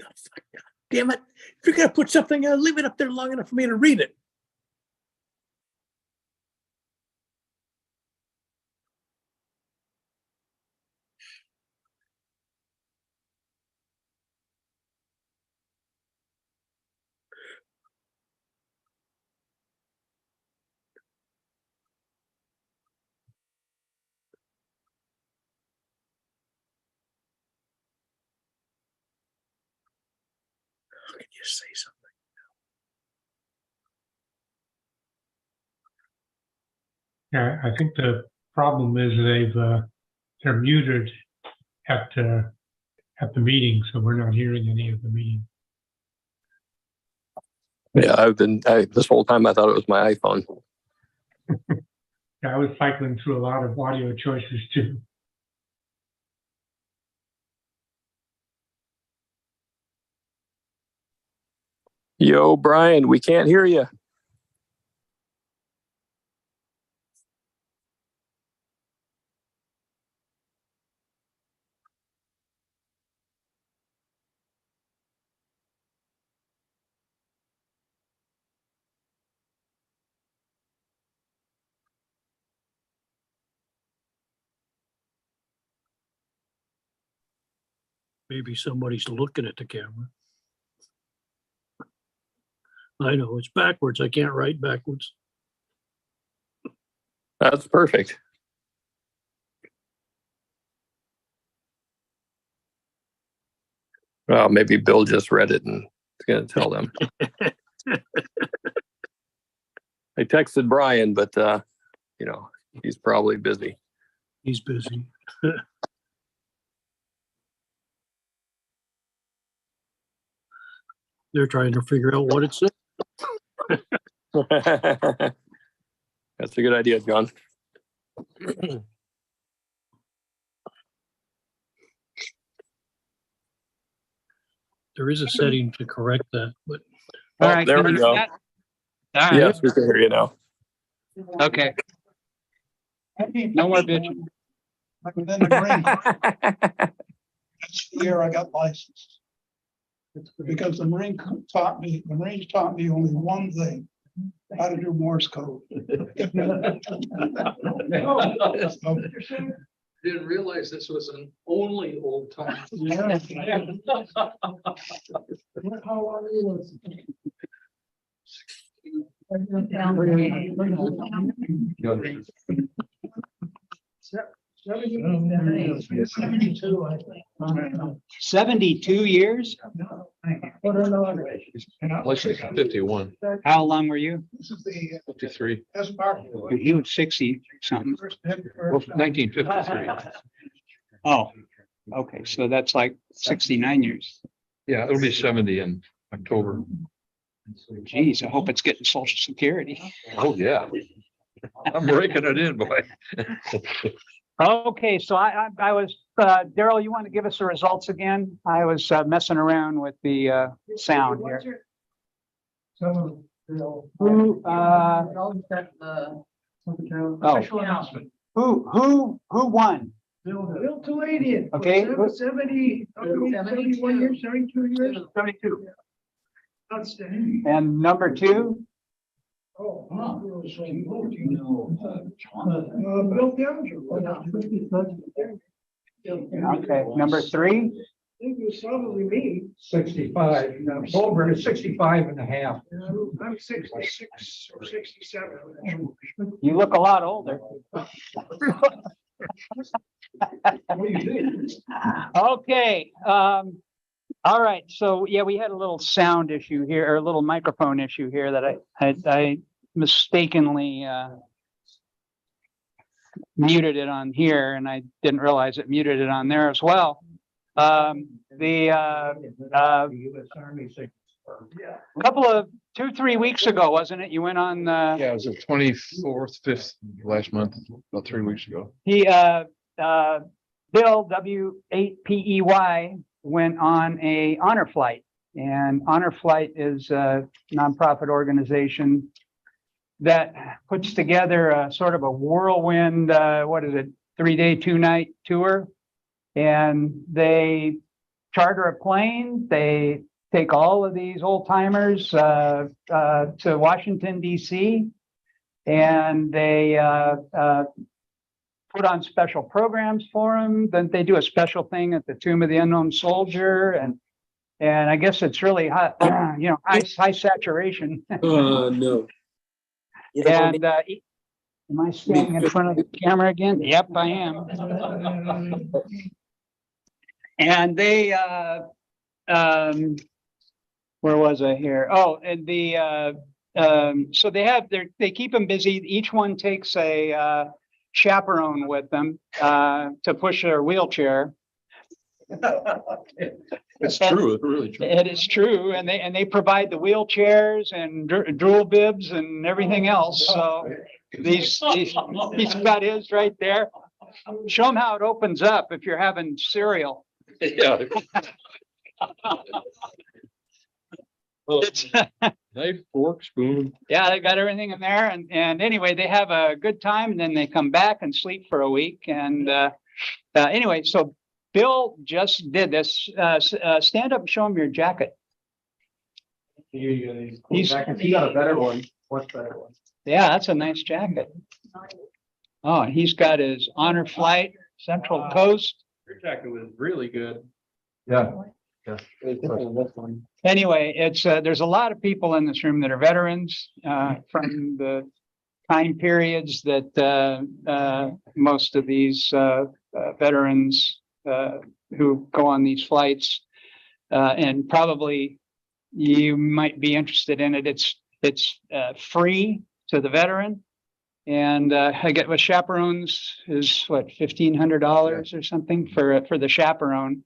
the fuck? Damn it. If you're going to put something, leave it up there long enough for me to read it. How can you say something? Yeah, I think the problem is they're muted at the meeting, so we're not hearing any of the meeting. Yeah, this whole time I thought it was my iPhone. Yeah, I was cycling through a lot of audio choices too. Yo, Brian, we can't hear you. Maybe somebody's looking at the camera. I know it's backwards. I can't write backwards. That's perfect. Well, maybe Bill just read it and is going to tell them. I texted Brian, but he's probably busy. He's busy. They're trying to figure out what it says. That's a good idea, John. There is a setting to correct that, but All right, there we go. All right. Yes, we can hear you now. Okay. No more bitching. Like within the Marine Corps. That's the year I got licensed. Because the Marines taught me only one thing, how to do Morse code. didn't realize this was an only old time. How are you? 72 years? License 51, How long were you? This is the 53, SBARC. You were 60 something. well, 1953. Oh, okay. So that's like 69 years. Yeah, it'll be 70 in October. Geez, I hope it's getting Social Security. Oh, yeah. I'm raking it in, boy. Okay, so I was, Daryl, you want to give us the results again? I was messing around with the sound here. Who won? Bill 280. Okay. 70, 71 years, 72 years. 72. Outstanding. And number two? Oh, Bill Gallagher. Okay, number three? I think it was probably me. 65, over 65 and a half. I'm 66 or 67. You look a lot older. Okay, all right, so yeah, we had a little sound issue here, or a little microphone issue here that I mistakenly muted it on here, and I didn't realize it muted it on there as well. A couple of 2-3 weeks ago, wasn't it? You went on Yeah, it was the 24th, 5th last month, about 3 weeks ago. Bill W8PEY went on a honor flight, and Honor Flight is a nonprofit organization that puts together a sort of a whirlwind, 3-day, 2-night tour. And they charter a plane. They take all of these old timers to Washington, D.C., and they put on special programs for them. Then they do a special thing at the Tomb of the Unknown Soldier, and I guess it's really high, high saturation. No. And am I standing in front of the camera again? Yep, I am. And they, where was I here? Oh, and so they keep them busy. Each one takes a chaperone with them to push their wheelchair. It's true, it's really true. It is true, and they provide the wheelchairs and drool bibs and everything else. So he's got his right there. Show them how it opens up if you're having cereal. Yeah. It's, Knife, fork, spoon. yeah, they got everything in there, and anyway, they have a good time, and then they come back and sleep for a week. And anyway, so Bill just did this. Stand up and show him your jacket. He got a better one. What's better one? Yeah, that's a nice jacket. Oh, he's got his honor flight, Central Coast. Your jacket was really good. Yeah. Anyway, it's there's a lot of people in this room that are veterans from the time periods that most of these veterans who go on these flights, and probably you might be interested in it. It's free to the veteran, and I get with chaperones is what, $1,500 or something for the chaperone,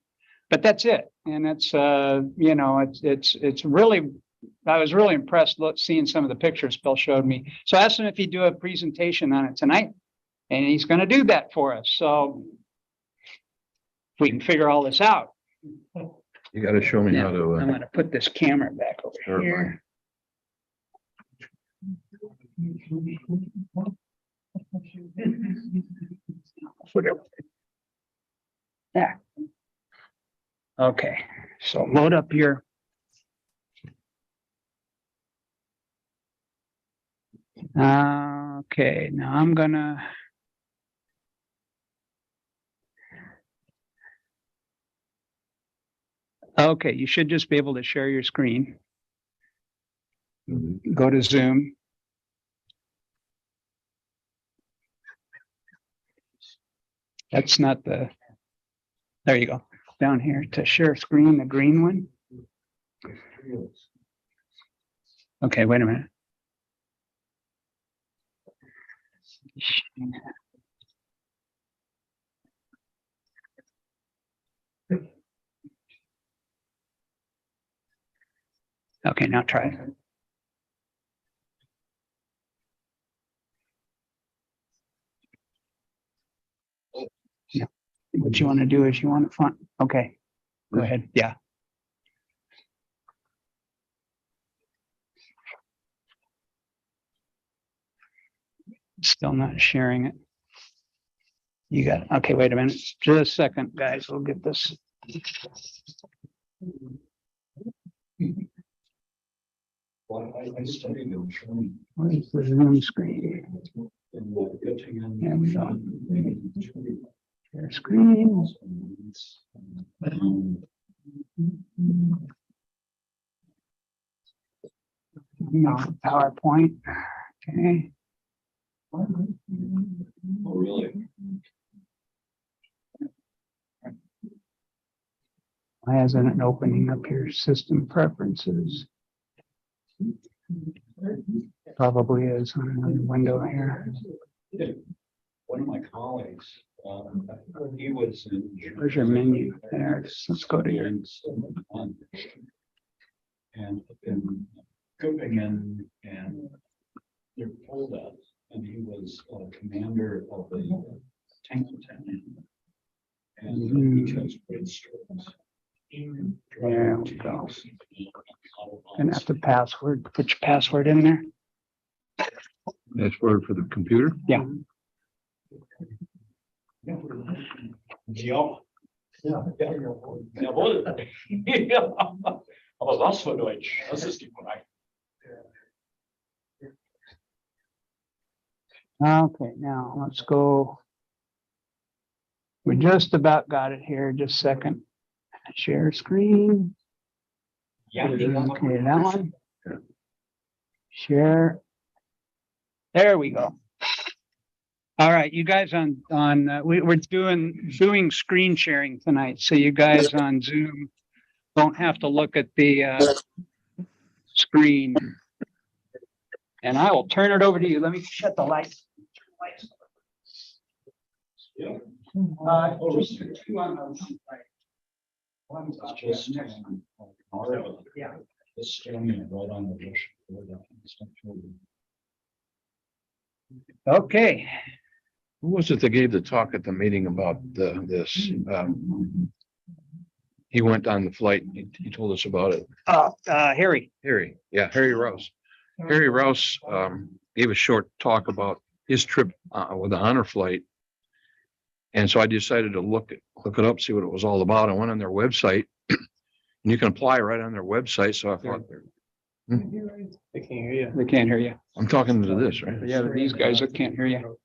but that's it. And it's it's really, I was really impressed seeing some of the pictures Bill showed me. So I asked him if he'd do a presentation on it tonight, and he's going to do that for us. So if we can figure all this out. You gotta show me how to. I'm going to put this camera back over here. Yeah. Okay, so load up your. Okay, now I'm gonna. Okay, you should just be able to share your screen. Go to Zoom. That's not the, there you go. Down here to share screen, the green one. Okay, wait a minute. Okay, now try it. Yeah. What you want to do is you want to front. Okay, go ahead. Yeah. Still not sharing it. You got it. Okay, wait a minute. Just a second, guys. We'll get this. Where's the Zoom screen? There we go. Share screen. No, PowerPoint. Okay. Oh, really? Why isn't it opening up your system preferences? Probably is on another window here. One of my colleagues, he was in. Where's your menu? There it is. Let's go to your. And in Copenhagen, and they're pulled up, and he was a commander of the tank battalion. And he chose great strokes. There we go. Gonna have to password, put your password in there. Password for the computer? Yeah. Geo. Jawohl. Ja. Aber was für Deutsch? Das ist die Frage. Okay, now let's go. We just about got it here. Just a second. Share screen. Ja. Okay, that one. Share. There we go. All right, you guys we're doing screen sharing tonight, so you guys on Zoom don't have to look at the screen. And I will turn it over to you. Let me shut the lights. Just two on the right. One's It's just, Yeah. it's standing right on the bush. Okay, Who was it that gave the talk at the meeting about this? He went on the flight. He told us about it. Harry. Harry, yeah, Harry Rouse. Harry Rouse gave a short talk about his trip with the honor flight. And so I decided to look it up, see what it was all about. I went on their website and you can apply right on their website. So I thought, They can't hear you. They can't hear you. I'm talking to this, right? Yeah, these guys that can't hear you.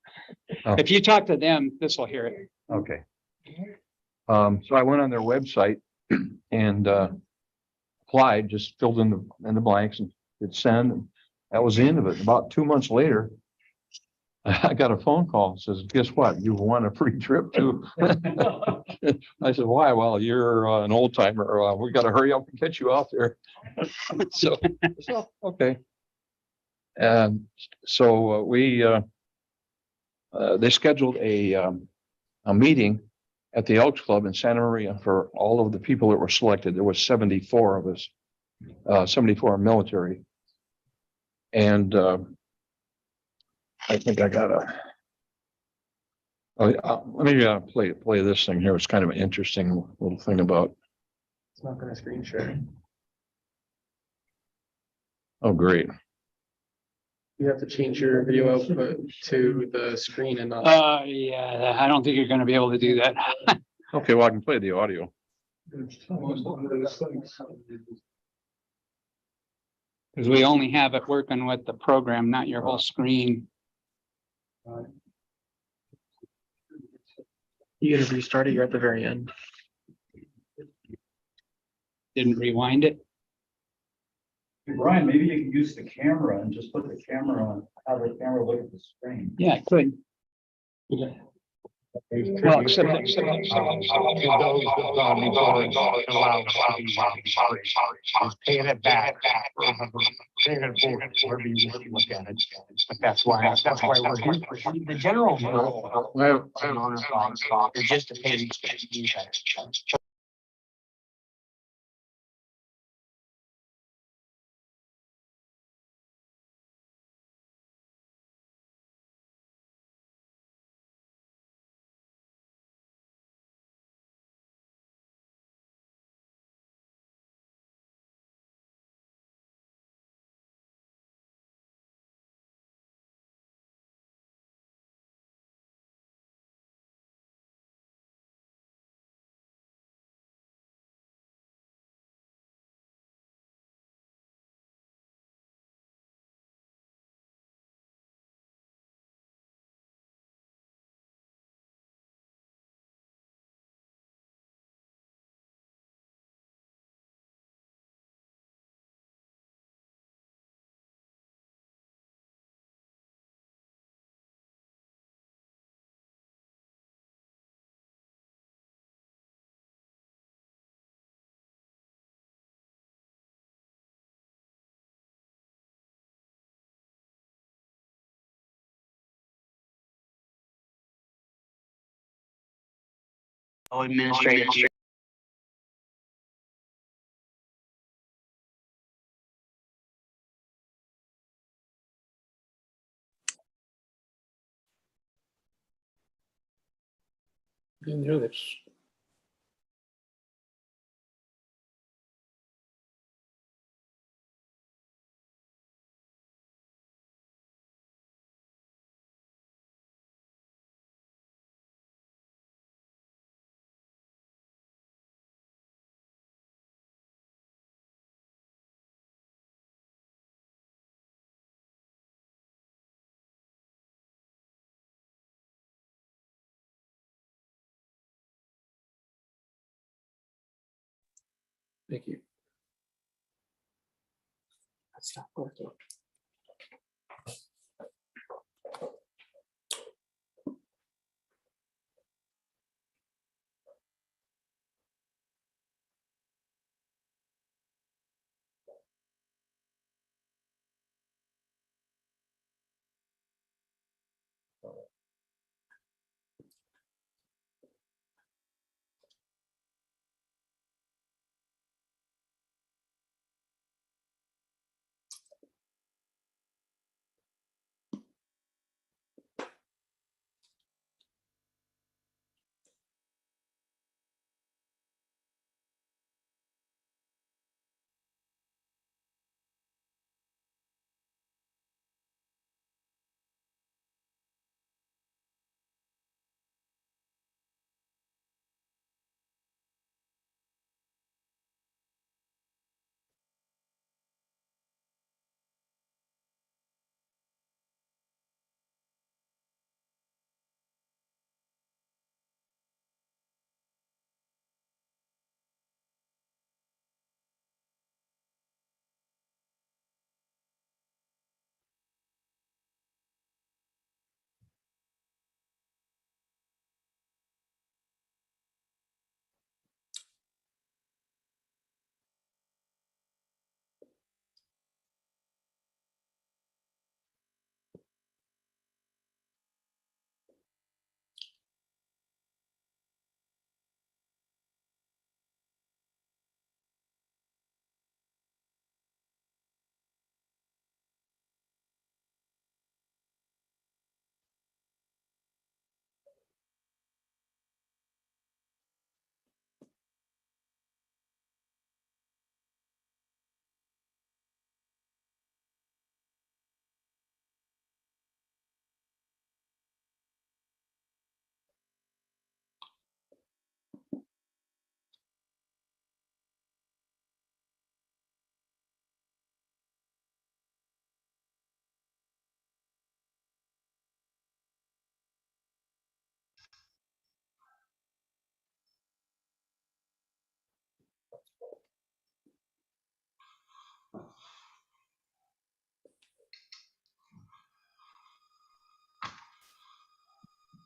Oh. If you talk to them, this will hear it. Okay. So I went on their website and applied, just filled in the blanks and hit send. And that was the end of it. About 2 months later, I got a phone call that says, guess what? You won a free trip too. I said, why? Well, you're an old timer. We got to hurry up and get you out there. So, okay. And so they scheduled a meeting at the Elks Club in Santa Maria for all of the people that were selected. There was 74 of us, 74 military. And I think I got let me play this thing here. It's kind of an interesting little thing about. It's not gonna screen share. Oh, great. You have to change your video output to the screen and not. Yeah, I don't think you're gonna be able to do that. Okay, well, I can play the audio. Because we only have it working with the program, not your whole screen. You gotta restart it. You're at the very end. Didn't rewind it. Brian, maybe you can use the camera and just put the camera on, have the camera look at the screen. Yeah, I could. Well, except Paying it back. Paying it forward, wherever you look at it. But that's why we're here. The general rule. Is just to pay these guys. Administrative. Didn't hear this. Thank you. Stop working.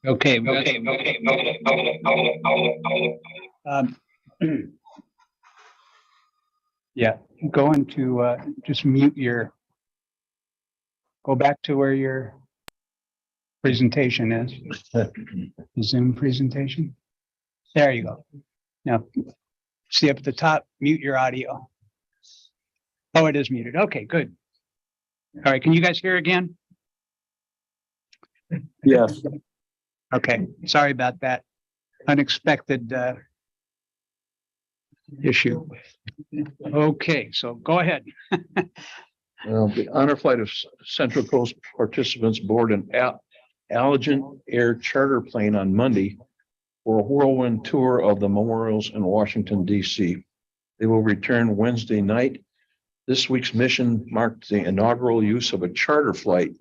Okay. Um, Yeah, go into, just mute go back to where your presentation is. The Zoom presentation. There you go. Now, see up at the top, mute your audio. Oh, it is muted. Okay, good. All right, can you guys hear again? Yes. Okay, sorry about that. Unexpected issue. Okay, so go ahead. The Honor Flight of Central Coast Participants board an Allegiant Air charter plane on Monday for a whirlwind tour of the memorials in Washington, D.C. They will return Wednesday night. This week's mission marked the inaugural use of a charter flight,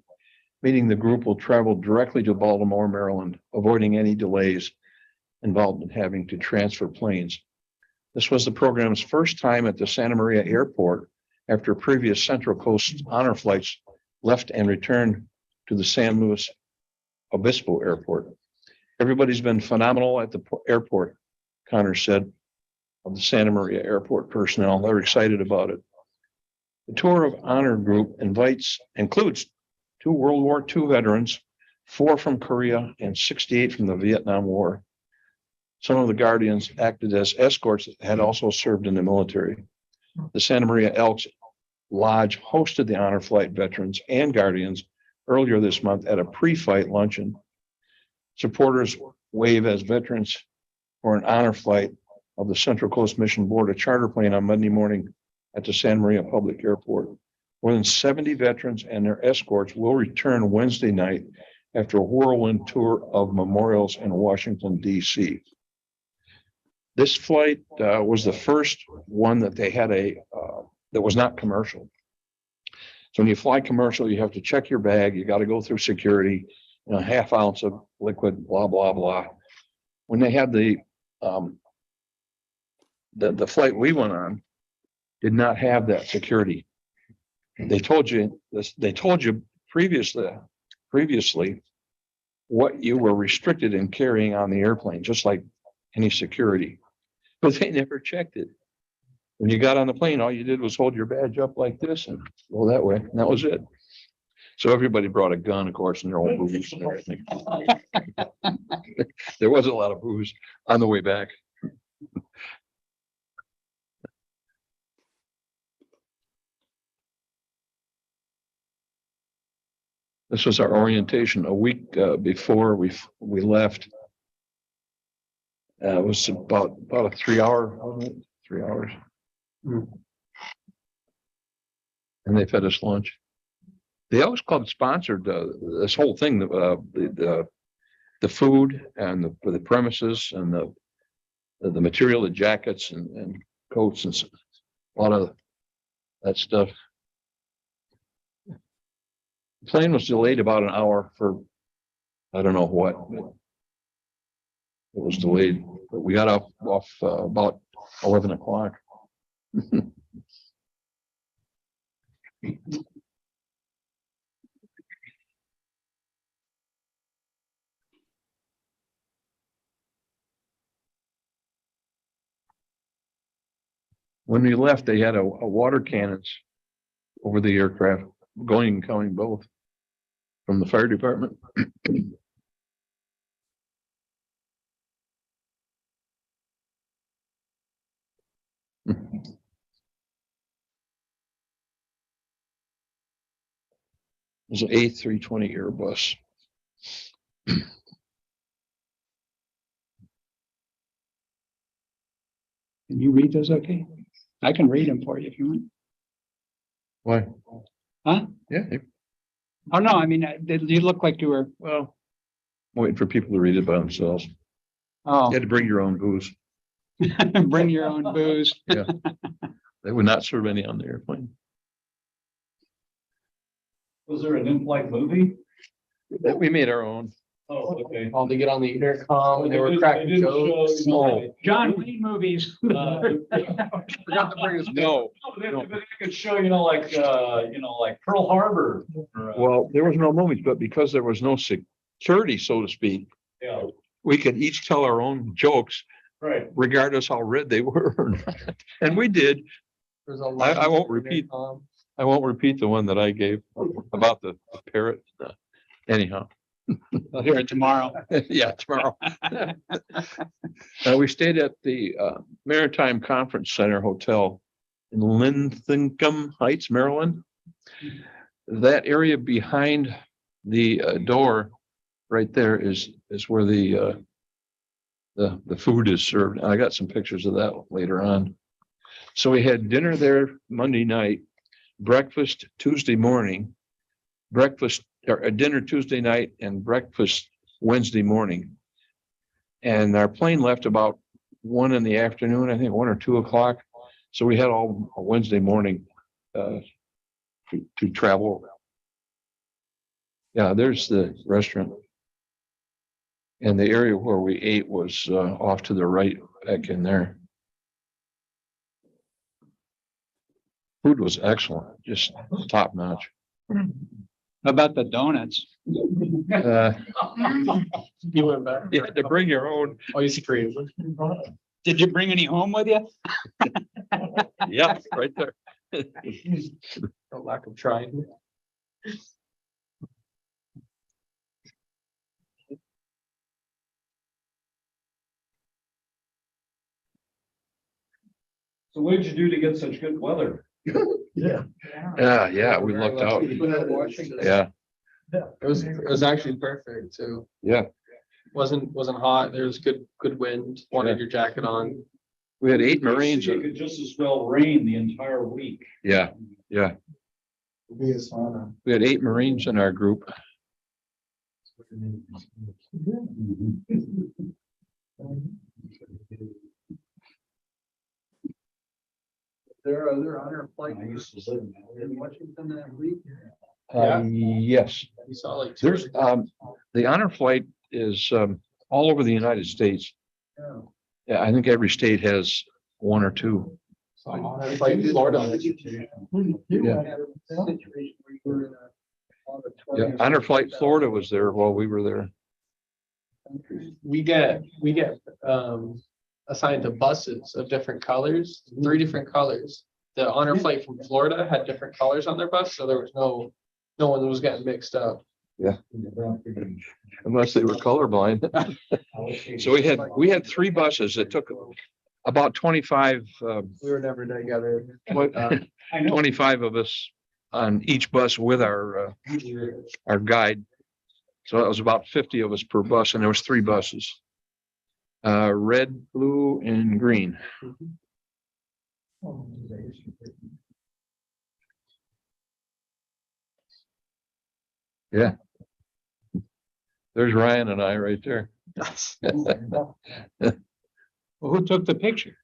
meaning the group will travel directly to Baltimore, Maryland, avoiding any delays involved in having to transfer planes. This was the program's first time at the Santa Maria Airport after previous Central Coast honor flights left and returned to the San Luis Obispo Airport. Everybody's been phenomenal at the airport, Connor said of the Santa Maria Airport personnel. They're excited about it. The tour of honor group includes 2 World War II veterans, 4 from Korea, and 68 from the Vietnam War. Some of the Guardians acted as escorts that had also served in the military. The Santa Maria Elks Lodge hosted the honor flight veterans and Guardians earlier this month at a pre-flight luncheon. Supporters wave as veterans for an honor flight of the Central Coast Mission board a charter plane on Monday morning at the Santa Maria Public Airport. More than 70 veterans and their escorts will return Wednesday night after a whirlwind tour of memorials in Washington, D.C. This flight was the first one that they had that was not commercial. So when you fly commercial, you have to check your bag. You got to go through security, half ounce of liquid, blah, blah, blah. When they had the flight we went on, did not have that security. They told you this, they told you previously what you were restricted in carrying on the airplane, just like any security. But they never checked it. When you got on the plane, all you did was hold your badge up like this and go that way, and that was it. So everybody brought a gun, of course, and their own booze and everything. There was a lot of booze on the way back. This was our orientation a week before we left. It was about a 3 hour, wasn't it? 3 hours. And they fed us lunch. The Elks Club sponsored this whole thing, the food and the premises and the material, the jackets and coats and a lot of that stuff. The plane was delayed about an hour for, I don't know what. It was delayed, but we got off about 11 o'clock. When we left, they had a water cannons over the aircraft, going and coming both from the fire department. It was an A320 Airbus. Can you read those okay? I can read them for you if you want. Why? Huh? Yeah, Oh, no, I mean, you look like you were, well, waiting for people to read it by themselves. You oh, had to bring your own booze. bring your own booze. Yeah. They would not serve any on the airplane. Was there an in-flight movie? We made our own. Oh, okay. All they get on the intercom and they were cracking jokes. No. John Wayne movies. Forgot to bring his. No. They could show, like Pearl Harbor. Or, Well, there was no movies, but because there was no security, so to speak, yeah, we could each tell our own jokes, right. regardless how red they were or not. And we did. There's a I won't repeat. I won't repeat the one that I gave about the parrot. Anyhow. I'll hear it tomorrow. Yeah, tomorrow. We stayed at the Maritime Conference Center Hotel in Linthicum Heights, Maryland. That area behind the door right there is where the food is served. I got some pictures of that later on. So we had dinner there Monday night, breakfast Tuesday morning, dinner Tuesday night, and breakfast Wednesday morning. And our plane left about 1 in the afternoon, I think 1 or 2 o'clock. So we had all Wednesday morning to travel. Yeah, there's the restaurant. And the area where we ate was off to the right back in there. Food was excellent, just top notch. How about the donuts? You went back. You had to bring your own. Oh, you see creative. Did you bring any home with you? Yeah, right there. No lack of trying. So what did you do to get such good weather? Yeah. Yeah, we lucked out. Yeah, It was actually perfect too. yeah. Wasn't hot. There was good wind. Wanted your jacket on. We had 8 Marines. It could just as well rain the entire week. Yeah, yeah. We had 8 Marines in our group. There are other honor flight I used to live in Washington that week. Yes, You saw like. there's, the honor flight is, all over the United States. Yeah, I think every state has 1 or 2. Like Florida. Yeah, Honor Flight Florida was there while we were there. We get assigned to buses of different colors, 3 different colors. The honor flight from Florida had different colors on their bus, so there was no one was getting mixed up. Unless they were colorblind. So we had 3 buses that took about 25, We were never together. 25 of us on each bus with our guide. So that was about 50 of us per bus, and there was 3 buses. Red, blue, and green. Yeah. There's Ryan and I right there. Well, who took the picture?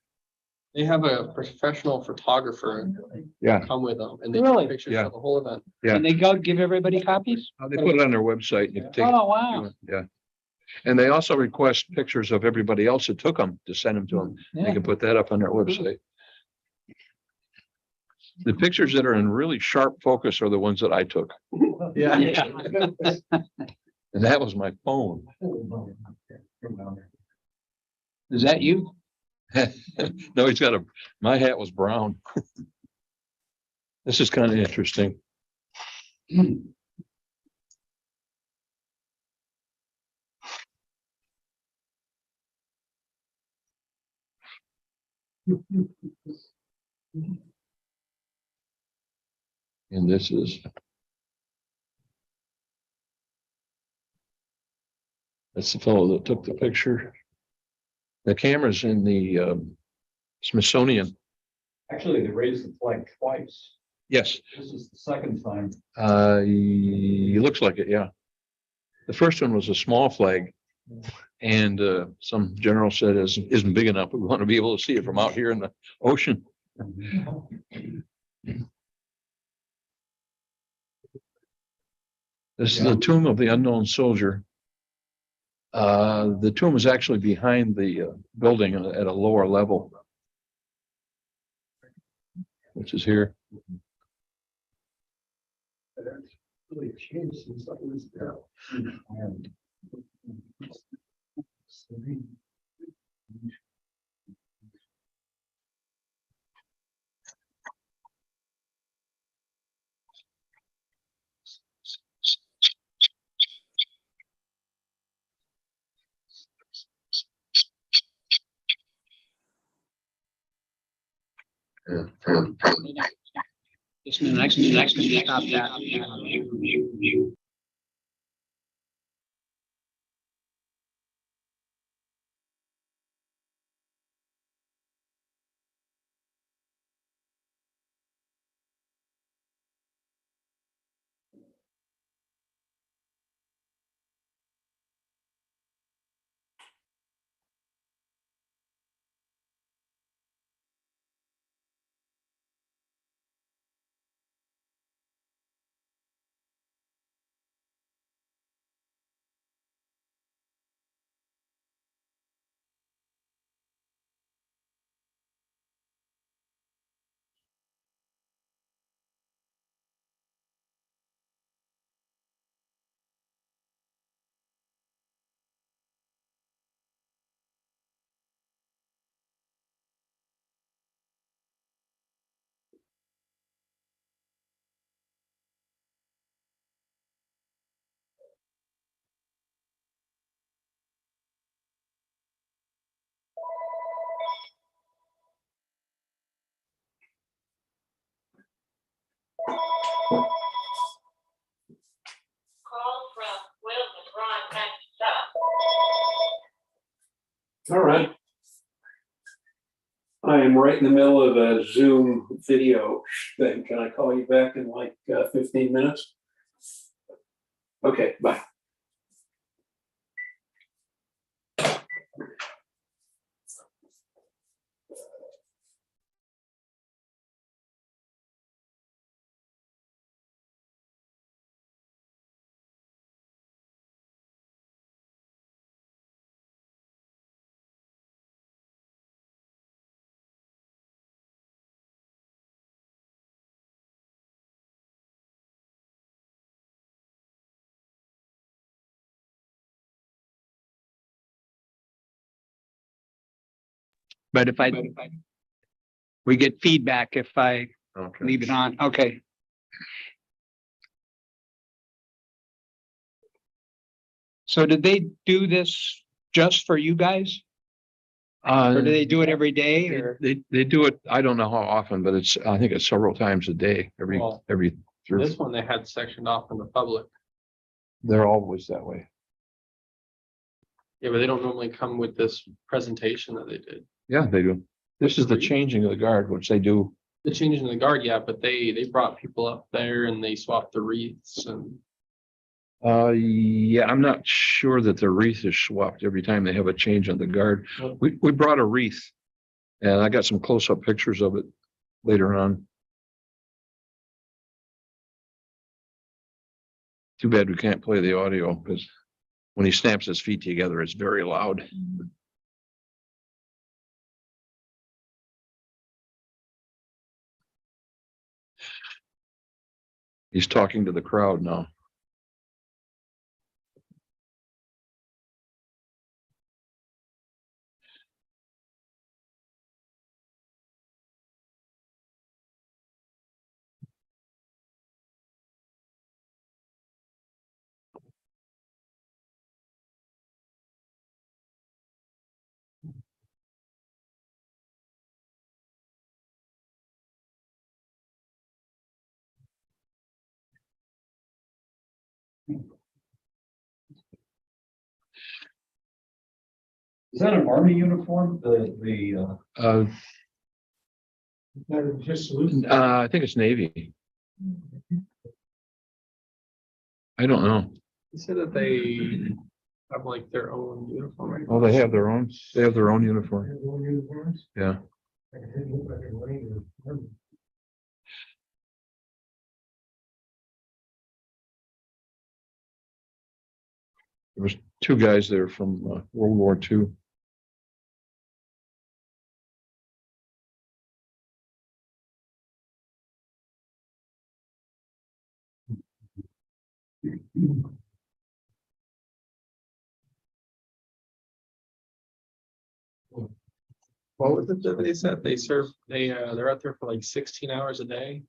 They have a professional photographer Yeah. come with them, and they Really? take pictures Yeah. of the whole event. Yeah. And they go give everybody copies? They put it on their website. You can take- Oh, wow. Yeah. And they also request pictures of everybody else that took them to send them to them. They Yeah. can put that up on their website. The pictures that are in really sharp focus are the ones that I took. Yeah. And that was my phone. Is that you? No, my hat was brown. This is kind of interesting. And this is. That's the fellow that took the picture. The camera's in the Smithsonian. Actually, they raised the flag twice. Yes, This is the second time. he looks like it, yeah. The first one was a small flag. And some general said isn't big enough. We want to be able to see it from out here in the ocean. This is the tomb of the unknown soldier. The tomb is actually behind the building at a lower level, which is here. Really changed since I was there. Just next, stop that. All right. I am right in the middle of a Zoom video thing. Can I call you back in like 15 minutes? Okay, bye. But if we get feedback if I Okay. leave it on. Okay. So did they do this just for you guys? Or do they do it every day or? They do it, I don't know how often, but I think it's several times a day, Well, every, This one they had sectioned off from the public. they're always that way. Yeah, but they don't normally come with this presentation that they did. Yeah, they do. This is the Wreath? changing of the guard, which they do. The changes in the guard, yeah, but they brought people up there and they swapped the wreaths and Yeah, I'm not sure that the wreath is swapped every time they have a change on the guard. We brought a wreath. And I got some close-up pictures of it later on. Too bad we can't play the audio because when he stamps his feet together, it's very loud. He's talking to the crowd now. Is that an army uniform? I think it's Navy. I don't know. he said that they have like their own uniform. Right? Oh, they have their own uniform. Yeah. There was two guys there from World War II. What was it that they said? They're out there for like 16 hours a day.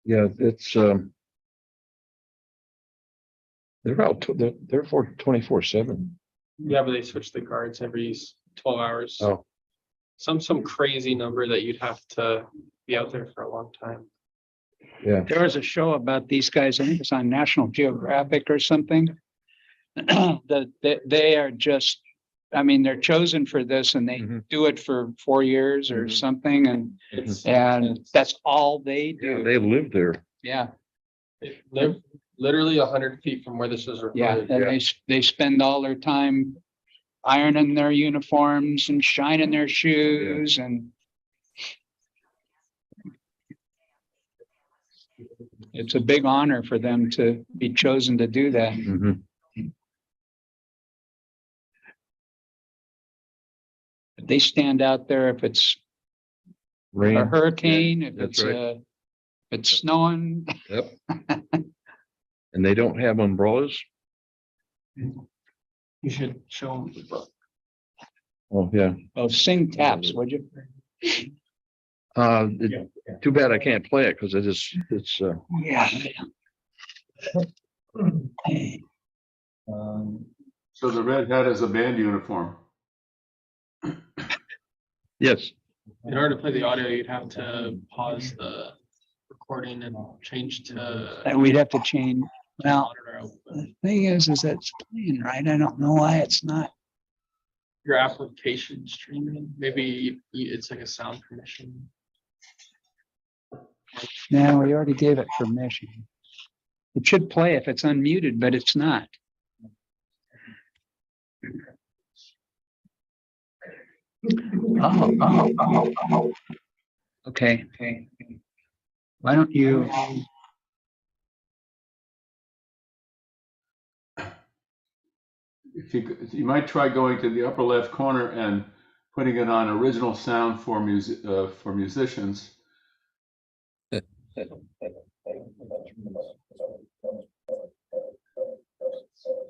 Yeah, it's they're out. They're for 24/7. Yeah, but they switch the guards every 12 hours. Oh, Some crazy number that you'd have to be out there for a long time. yeah. There was a show about these guys, I think it's on National Geographic or something. That they are just, I mean, they're chosen for this and they Mhm. do it for 4 years or Mhm. something It's and that's all they Yeah, do. they live there. Yeah, they live literally 100 feet from where this is yeah. recorded. And they spend all their time ironing their uniforms and shining their shoes and it's a big honor for them to be chosen to do that. Mhm. They stand out there if it's a Rain. hurricane, if that's it's right. if it's snowing. Yep. And they don't have umbrellas. You should show them the book. Oh, yeah. Oh, sing taps, would you? Too bad I can't play it because it's Yeah. So the red hat is a band uniform. yes. In order to play the audio, you'd have to pause the recording and change to. And we'd have to change. Well, monitor output. the thing is that it's playing right. I don't know why it's not. Your application streaming, maybe it's like a sound permission. No, we already gave it permission. It should play if it's unmuted, but it's not. Oh. Okay. Why don't you? If you might try going to the upper left corner and putting it on original sound for musicians.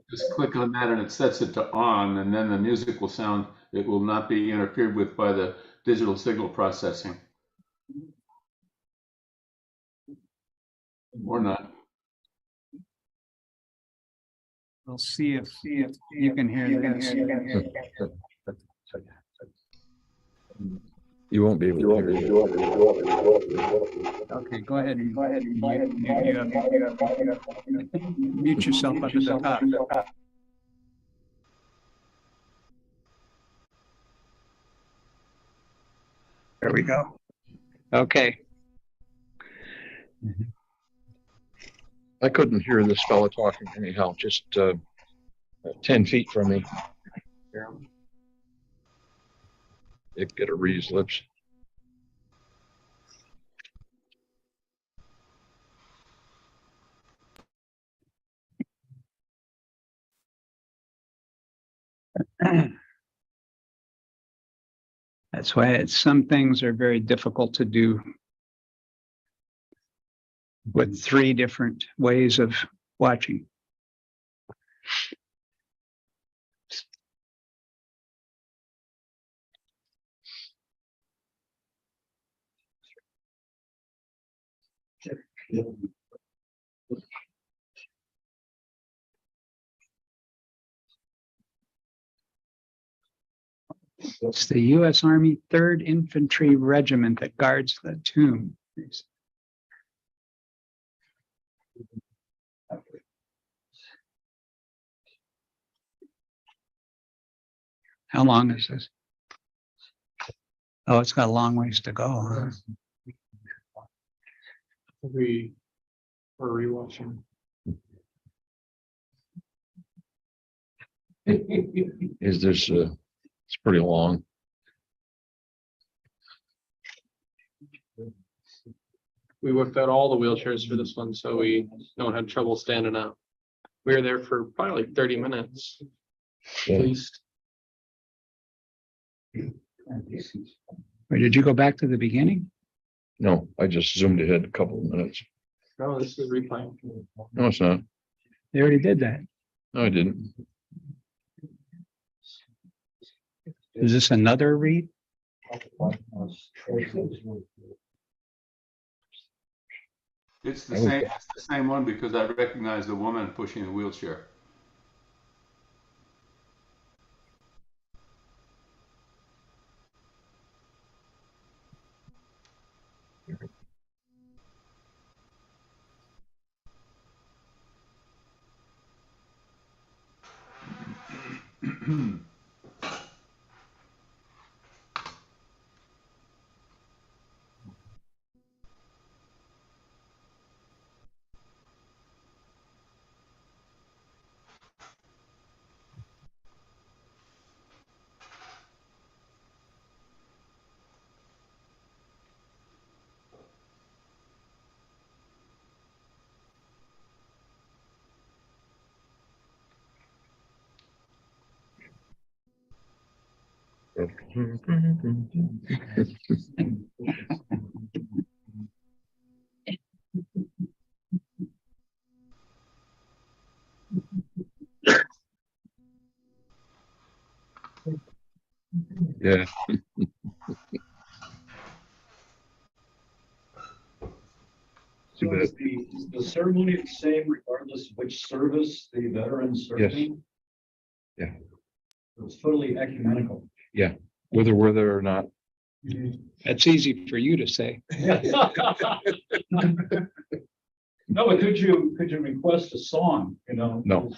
Just click on that and it sets it to on, and then the music will sound it will not be interfered with by the digital signal processing. Or not. We'll see if you can hear this. You won't be able to hear it. Okay, go ahead and mute yourself up at the top. There we go. Okay. I couldn't hear this fellow talking anyhow, just 10 feet from me. It could have read his lips. That's why some things are very difficult to do with 3 different ways of watching. It's the U.S. Army 3rd Infantry Regiment that guards the tomb. How long is this? Oh, it's got a long ways to go. Huh? We were rewatching. Is this, it's pretty long. We worked out all the wheelchairs for this one, so we don't have trouble standing up. We were there for probably like 30 minutes at least. Or did you go back to the beginning? No, I just zoomed ahead a couple of minutes. No, this is replaying. No, it's not. They already did that. No, I didn't. Is this another read? It's the same one because I recognize the woman pushing the wheelchair. Yeah. So is the ceremony the same regardless of which service the veterans served in? Yeah. It was totally ecumenical. Yeah. Whether or not. That's easy for you to say. No, but could you request a song, you know? No.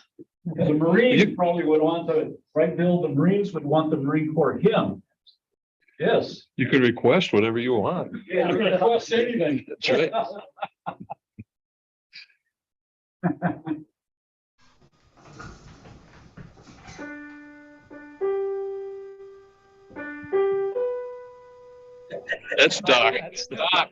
The Marines probably would want right, Bill, the Marines would want the Marine Corps hymn. Yes. You could request whatever you want. Yeah, request anything. That's right. That's Doc. That's Doc.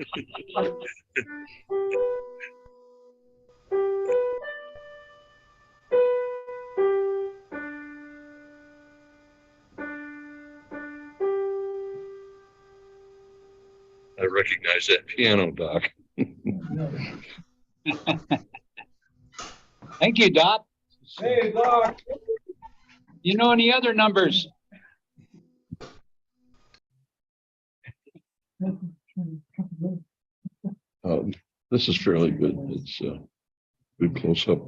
I recognize that piano, Doc. Thank you, Doc. Hey, Doc. You know any other numbers? This is fairly good. It's good close up.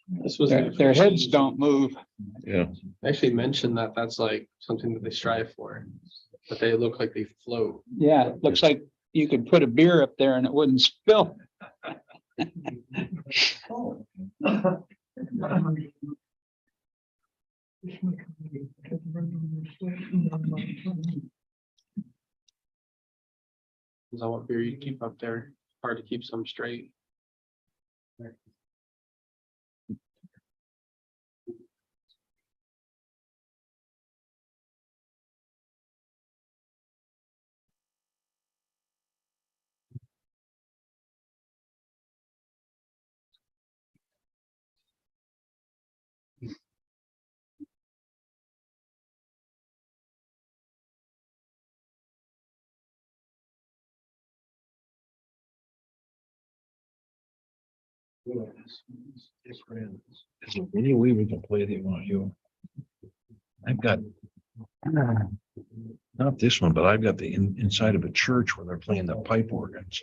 This was. Their heads don't move. Yeah. They actually mentioned that that's like something that they strive for, but they look like they float. Yeah, it looks like you could put a beer up there and it wouldn't spill. Is that what beer you keep up there? Hard to keep some straight. Is there any way we can play the audio? I've got, not this one, but I've got the inside of a church where they're playing the pipe organs.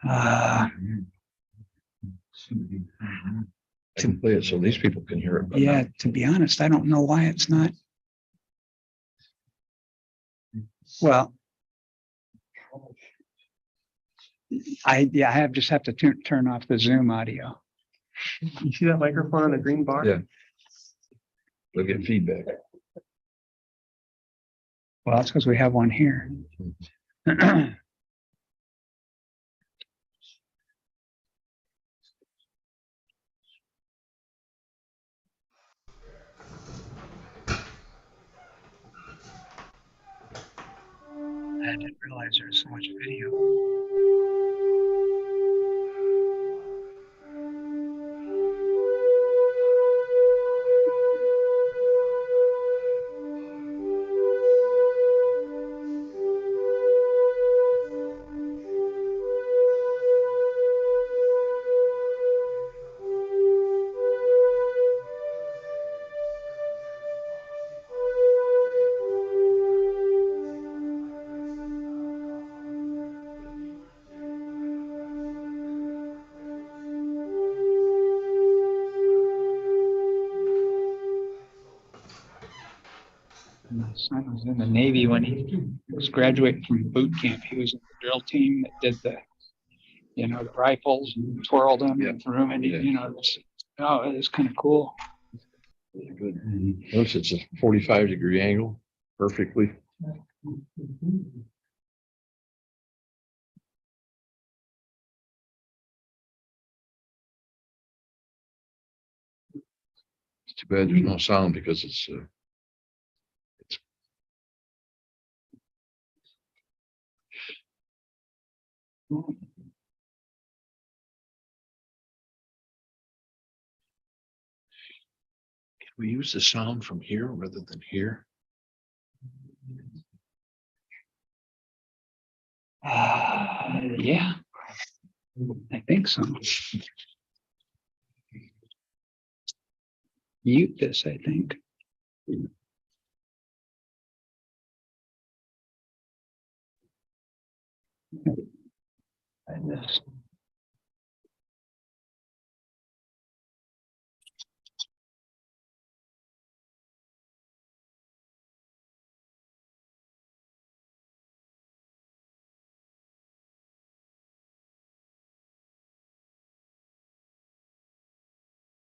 Uh, I can play it so these people can hear it. but yeah, not- to be honest, I don't know why it's not. Well, I have just have to turn off the Zoom audio. You see that microphone on the green bar? Yeah. They'll get feedback. Well, that's because we have one here. I didn't realize there was so much video. My son was in the Navy when he was graduating from boot camp. He was in the drill team that did the, the rifles and twirled them and threw them, and it's kind of cool. Good. Notice it's a 45-degree angle, perfectly. It's too bad there's no sound because it's Can we use the sound from here rather than here? Yeah, I think so. Mute this, I think. And this.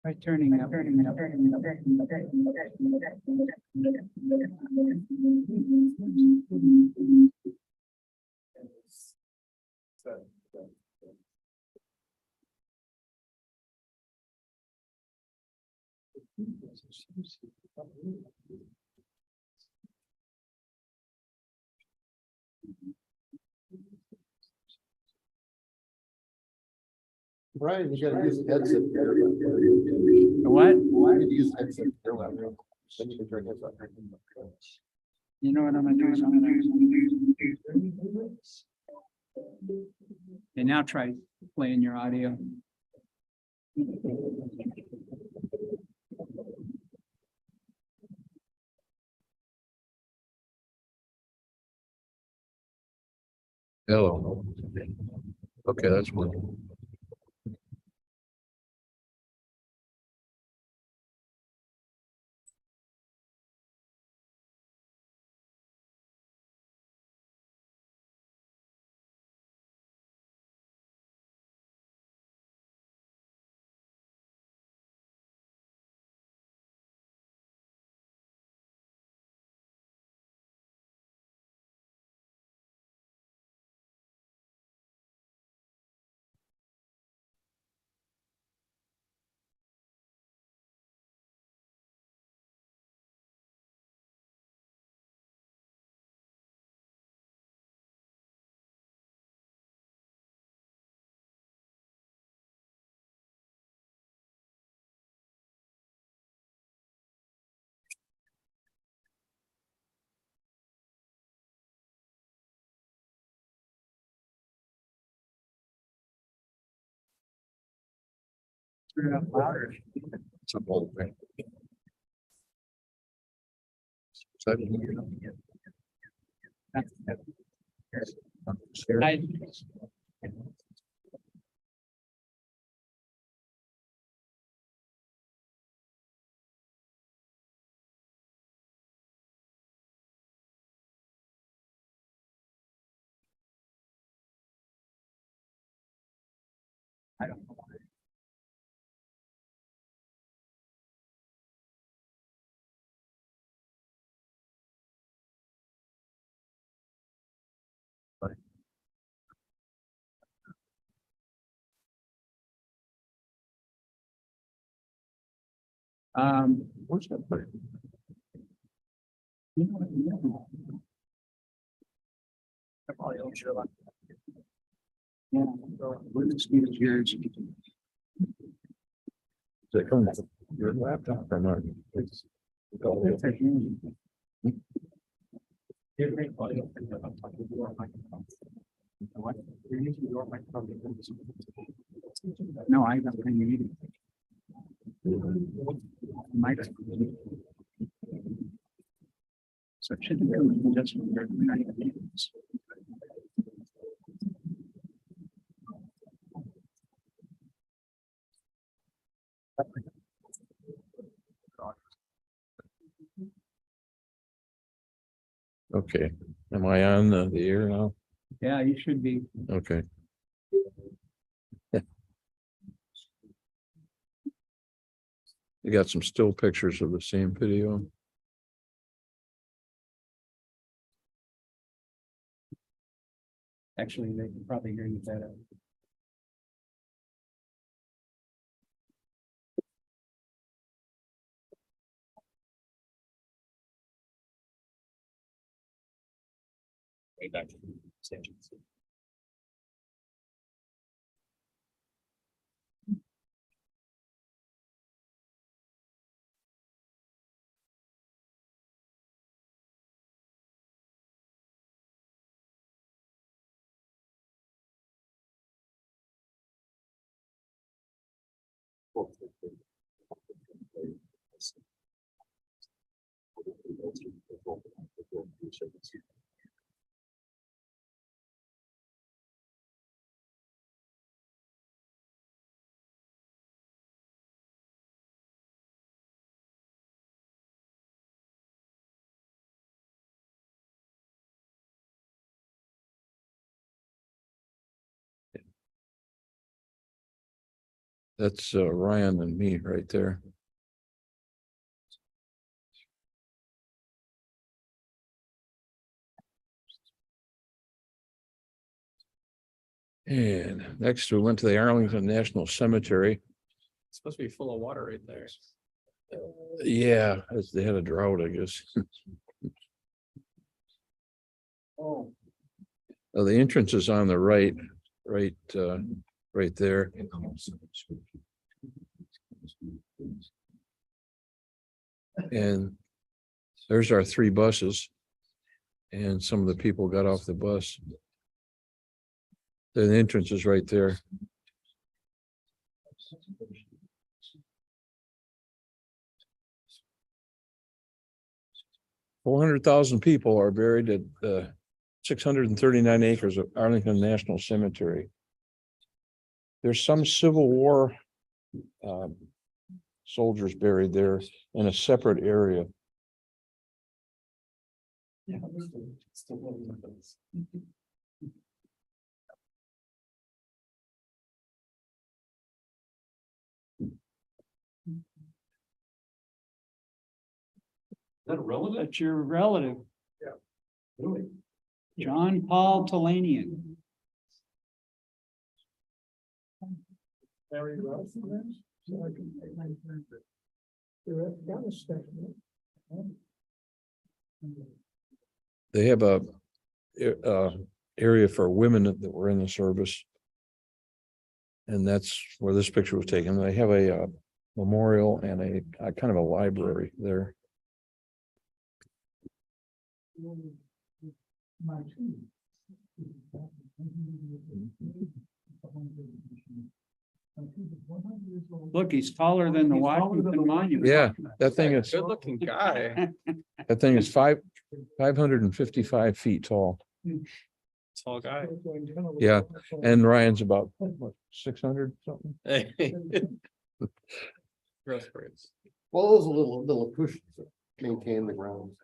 By turning up. Brian, you gotta use the headset. What? Why did you use the headset? Then you can turn this up. You know what I'm gonna do is Okay, now try playing your audio. Hello. Okay, that's one. It's a whole thing. What's that? You know what? No. I probably don't show up. Yeah, so we're just gonna yours. Is it coming from your laptop or not? It's- No, I got a meeting. Might. So it should be just. Okay, am I on the air now? Yeah, you should be. Okay. You got some still pictures of the same video. Actually, they can probably hear you better. That's Ryan and me right there. And next we went to the Arlington National Cemetery. It's supposed to be full of water right there. Yeah, as they had a drought, I guess. Oh. The entrance is on the right, right there. And there's our 3 buses. And some of the people got off the bus. The entrance is right there. 400,000 people are buried at 639 acres of Arlington National Cemetery. There's some Civil War soldiers buried there in a separate area. That a relative? That's your relative, Really? John Paul Talanian. They have a area for women that were in the service. And that's where this picture was taken. They have a memorial and a kind of a library there. Look, he's taller than the Washington Monument. Yeah, that thing is, Good looking guy. that thing is 555 feet tall. Tall guy. Yeah, and Ryan's about 600 something. Gross words. Well, it was a little push to maintain the grounds.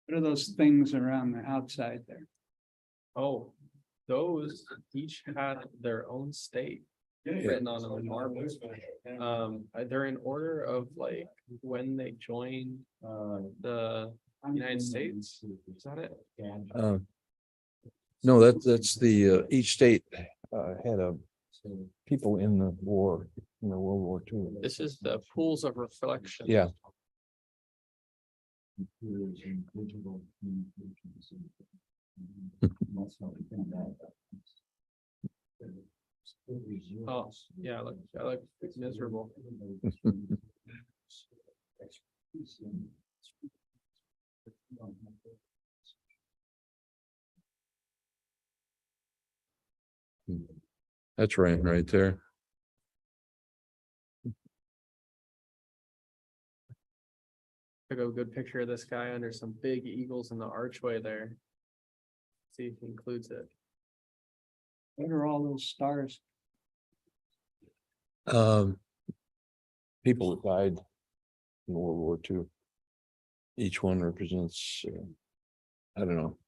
What are those things around the outside there? Oh, those each had their own state written on them in marble. They're in order of like when they joined the United States. Is that it? No, that's the each state had a people in the war, in the World War II. This is the pools of reflection. Yeah. Oh, yeah, I look miserable. That's right there. Took a good picture of this guy under some big eagles in the archway there. See if he includes it. What are all those stars? People that died in World War II. Each one represents, I don't know.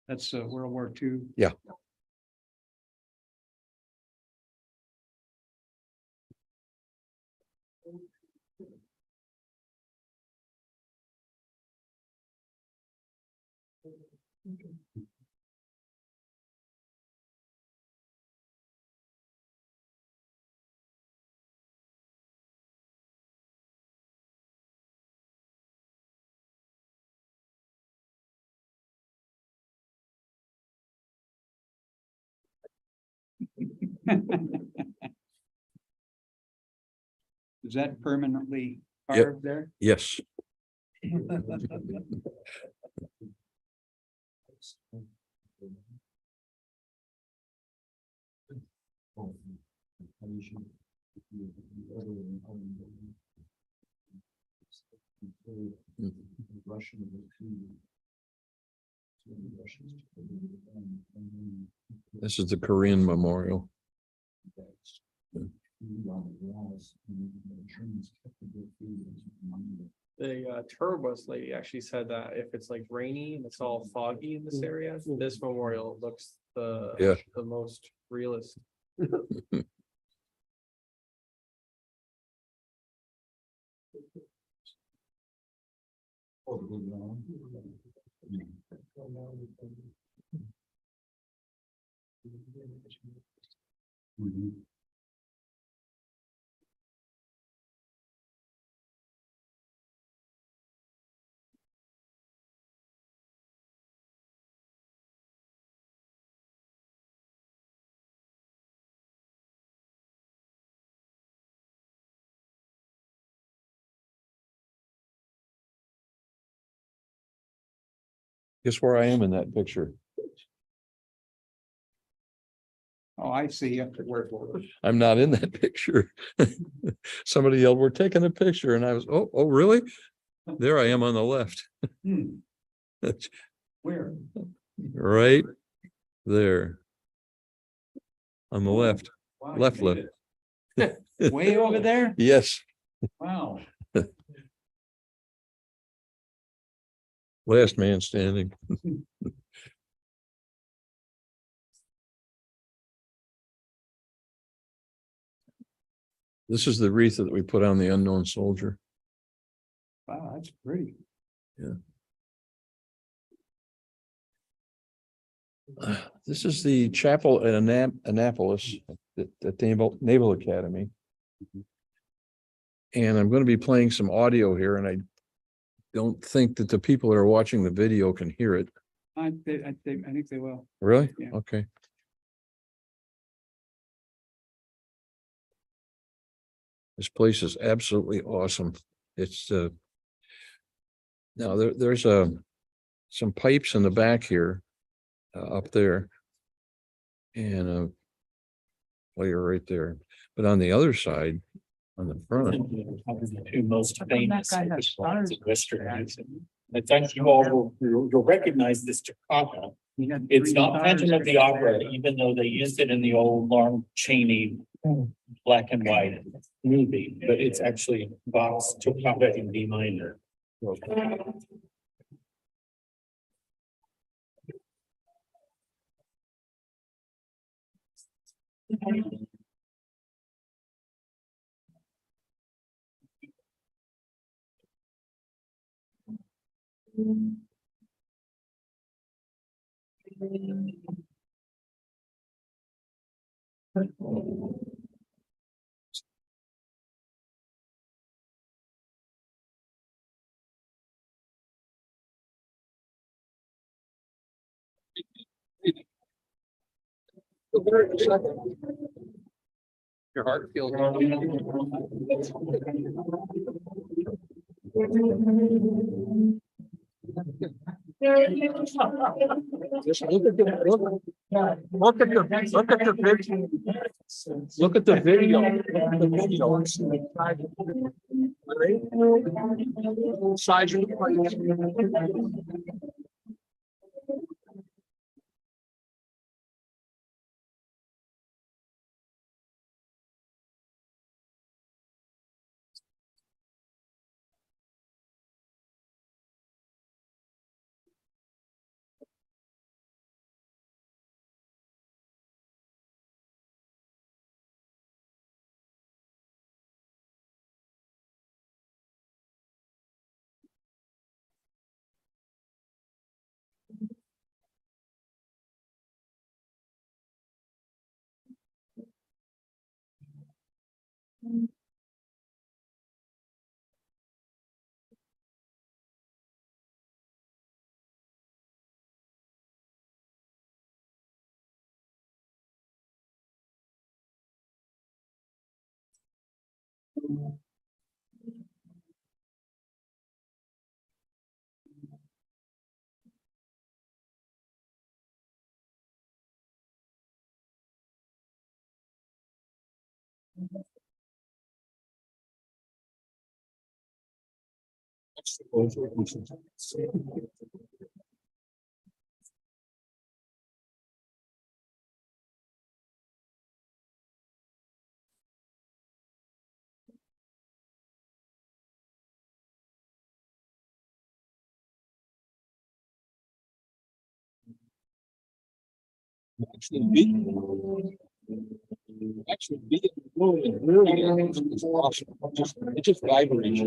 That's World War II. Yeah. Is that permanently Yep. carved there? Yes. This is the Korean Memorial. The tour bus lady actually said that if it's like rainy and it's all foggy in this area, this memorial looks the most realist. Guess where I am in that picture? Oh, I see. I'm not in that picture. Somebody yelled, "We're taking a picture," and I was, oh, really? There I am on the left. Where? Right there. On the left. Wow, Left, you made left. it. Way over there? Yes, Wow. last man standing. This is the wreath that we put on the unknown soldier. Wow, that's pretty. This is the chapel at Annapolis, at the Naval Academy. And I'm going to be playing some audio here, and I don't think that the people that are watching the video can hear it. I think they will. Really? Yeah. Okay. This place is absolutely awesome. It's now there's some pipes in the back here, up there, and a player right there. But on the other side, on the front, The two most famous guy has stars? Western music. I think you all will recognize this Toccata. It's not Phantom of the Opera, even though they used it in the old Lon Chaney black and white movie, but it's actually Bach's Toccata in D minor. Your heart feels. Just look at the video. Size of the place. Actually, be in the room and really is awesome. It just vibrates.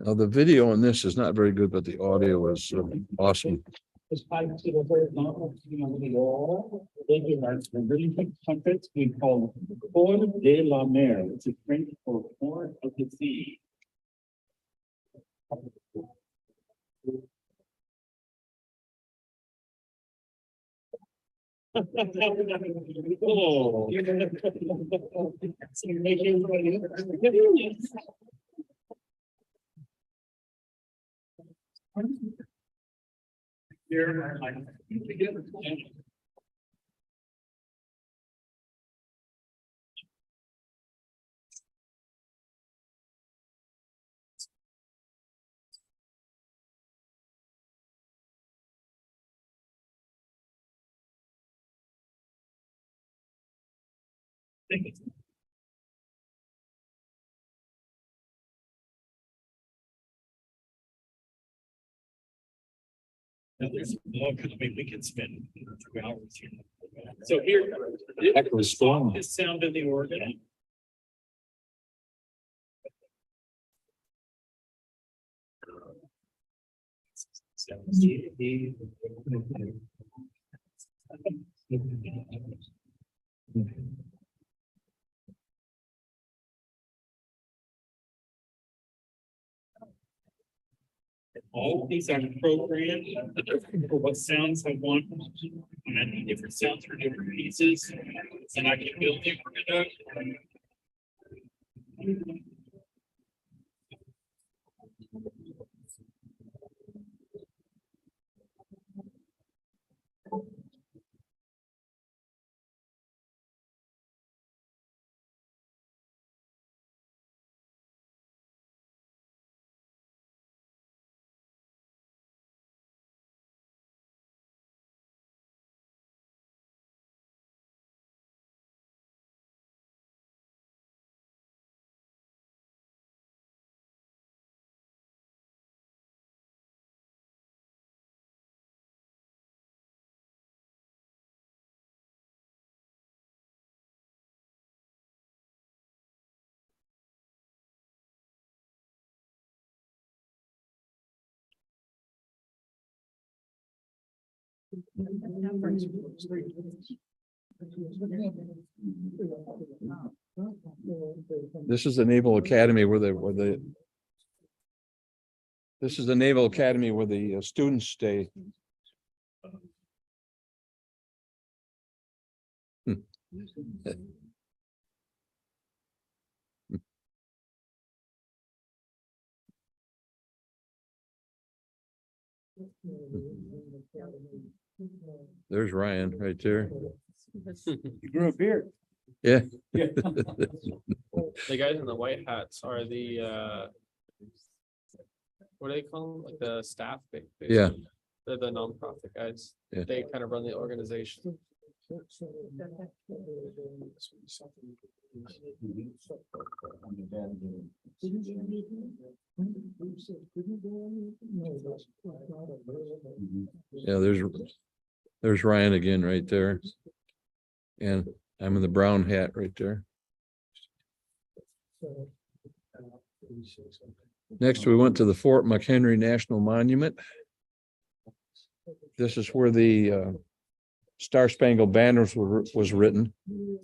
now the video on this is not very good, but the audio is awesome. It's tied to the wall. really big trumpets we call Cor de la Mer, which is French for Horn of the Sea. Oh. Here, now there's more, because we can spend 2 hours here. So here, this sound in the organ. All of these are programmed for what sounds I want. And I need different sounds for different pieces, and I can build it for it. This is the Naval Academy where this is the Naval Academy where the students stay. There's Ryan right there. You grew a beard. Yeah. The guys in the white hats are the, what do they call them? Like the staff? Yeah. They're the nonprofit guys. Yeah. They kind of run the organization. Yeah, there's Ryan again right there. And I'm in the brown hat right there. Next, we went to the Fort McHenry National Monument. This is where the Star Spangled Banner was written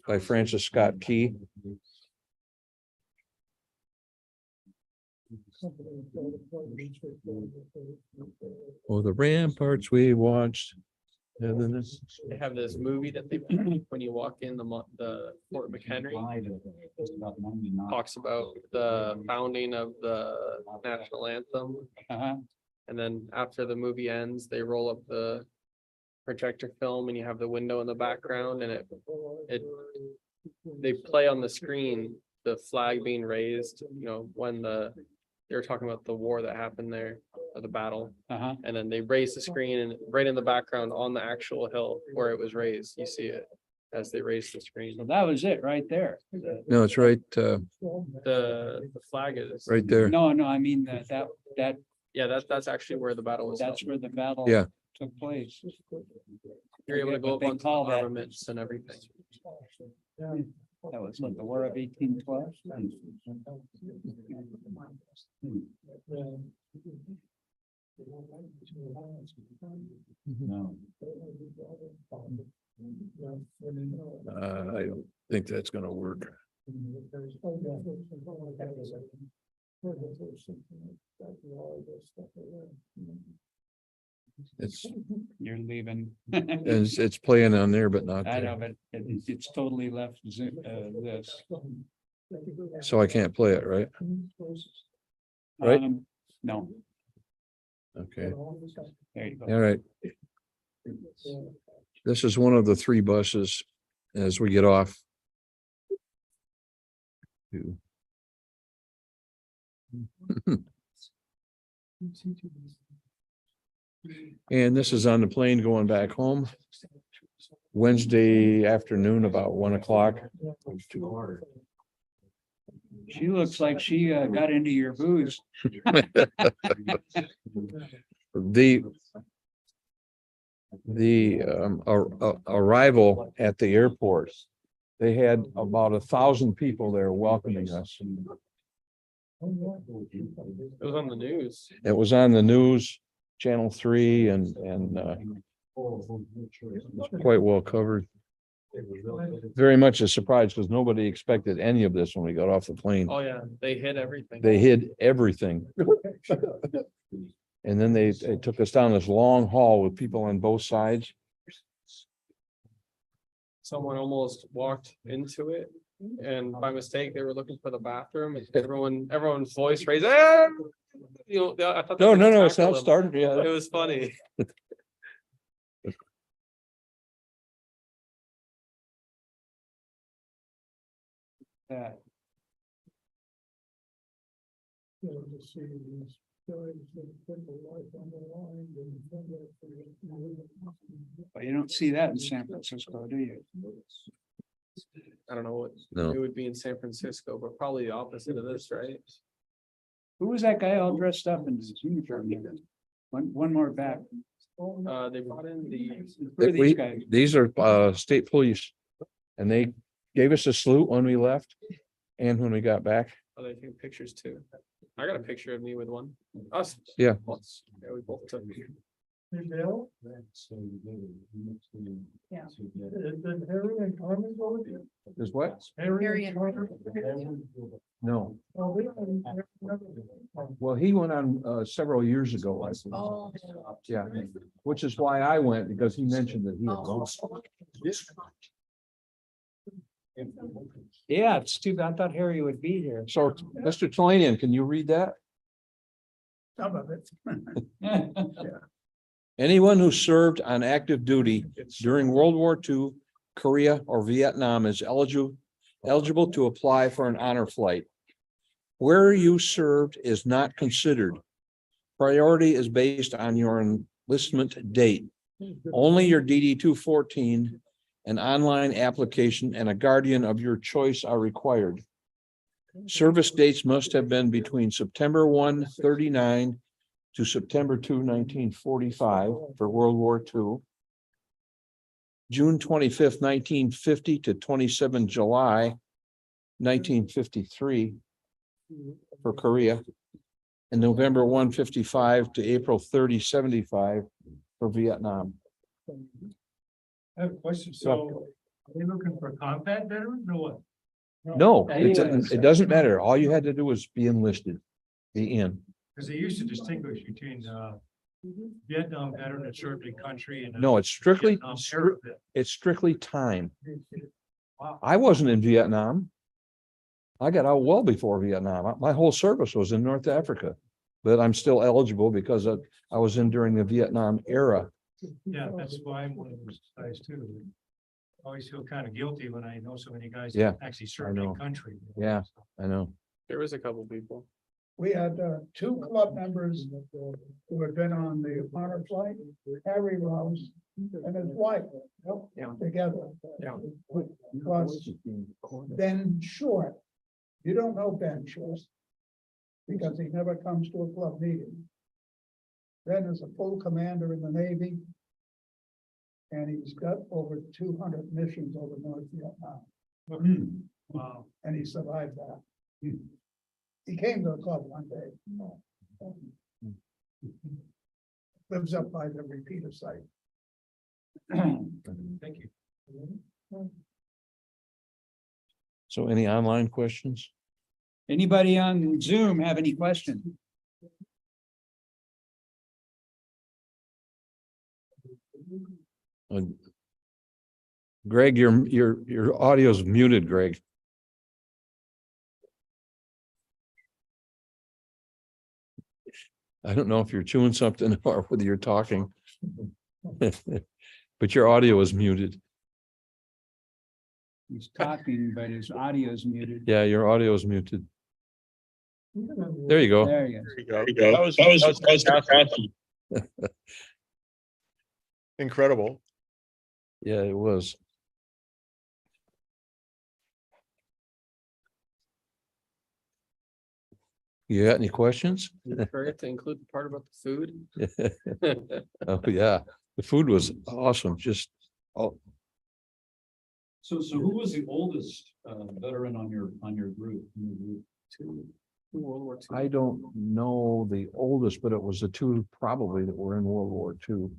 by Francis Scott Key. Oh, the ramparts we watched. And then this. They have this movie that they, when you walk in the Fort McHenry, talks about the founding of the national anthem. And then after the movie ends, they roll up the projector film and you have the window in the background and they play on the screen, the flag being raised, you know, when they were talking about the war that happened there, or the battle. And then they raise the screen and right in the background on the actual hill where it was raised, you see it as they raise the screen. So that was it right there. No, it's right, The flag is. right there. No, I mean, that, Yeah, that's actually where the battle was. that's held. where the battle Yeah. took place. You're able to go What up they onto call the that. armaments and everything. That was what, the War of 1812? No. think that's gonna work. It's, You're leaving. it's playing on there, but not I there. know, but it's totally left this. So I can't play it, right? Right. No, Okay, there you go. all right. This is one of the three buses as we get off. And this is on the plane going back home. Wednesday afternoon, about 1 o'clock. She looks like she got into your booze. The arrival at the airport, they had about 1,000 people there welcoming us. It was on the news. It was on the news, Channel 3, and quite well covered. Very much a surprise because nobody expected any of this when we got off the plane. Oh, yeah, they hid everything. They hid everything. And then they took us down this long hall with people on both sides. Someone almost walked into it and by mistake, they were looking for the bathroom and everyone's voice raised. "Ah!" You know, I thought they No, were no, gonna no, it's tackle not them. started yet. It was funny. That. But you don't see that in San Francisco, do you? I don't know what No. it would be in San Francisco, but probably the opposite of this, right? Who was that guy all dressed up in his uniform? One more back. They brought in the, Who are these guys? These are state police. And they gave us a salute when we left and when we got back. oh, they take pictures too. I got a picture of me with one. Us. Yeah. Yeah, we both took. Is what? No. Well, he went on several years ago, I think. Oh. Yeah, which is why I went, because he mentioned that he had gone. Yeah, it's too bad. I thought Harry would be here. So, Mr. Talanian, can you read that? Some of it. Anyone who served on active duty during World War II, Korea, or Vietnam is eligible to apply for an honor flight. Where you served is not considered. Priority is based on your enlistment date. Only your DD 214, an online application, and a guardian of your choice are required. Service dates must have been between September 1, 1939 to September 2, 1945 for World War II. June 25th, 1950 to 27 July 1953 for Korea. And November 155 to April 30, 75 for Vietnam. I have a question. So are they looking for combat veterans or what? No, it doesn't matter. All you had to do was be enlisted, be in. Because they used to distinguish between Vietnam veteran that served in country and. No, it's strictly, Vietnam era vet. it's strictly time. Wow. I wasn't in Vietnam. I got out well before Vietnam. My whole service was in North Africa, but I'm still eligible because I was in during the Vietnam era. Yeah, that's why I'm one of those guys too. I always feel kind of guilty when I know so many guys Yeah, that actually served know. in country. Yeah, I know. There was a couple people. We had two club members who had been on the honor flight, Harry Rose and his wife. Yeah. Together. Yeah. Was Ben Short. You don't know Ben Short because he never comes to a club meeting. Ben is a full commander in the Navy. And he's got over 200 missions over North Vietnam. Wow. And he survived that. He came to the club one day. Lives up by the repeater site. Thank you. So any online questions? Anybody on Zoom have any questions? Uh, Greg, your audio's muted, Greg. I don't know if you're chewing something or whether you're talking. But your audio is muted. He's talking, but his audio is muted. Yeah, your audio is muted. There you go. There you go. That was fantastic. Incredible. Yeah, it was. You got any questions? Did you forget to include the part about the food? Oh, yeah, the food was awesome. Just, oh, So who was the oldest veteran on your group? Two World War II. I don't know the oldest, but it was the two probably that were in World War II.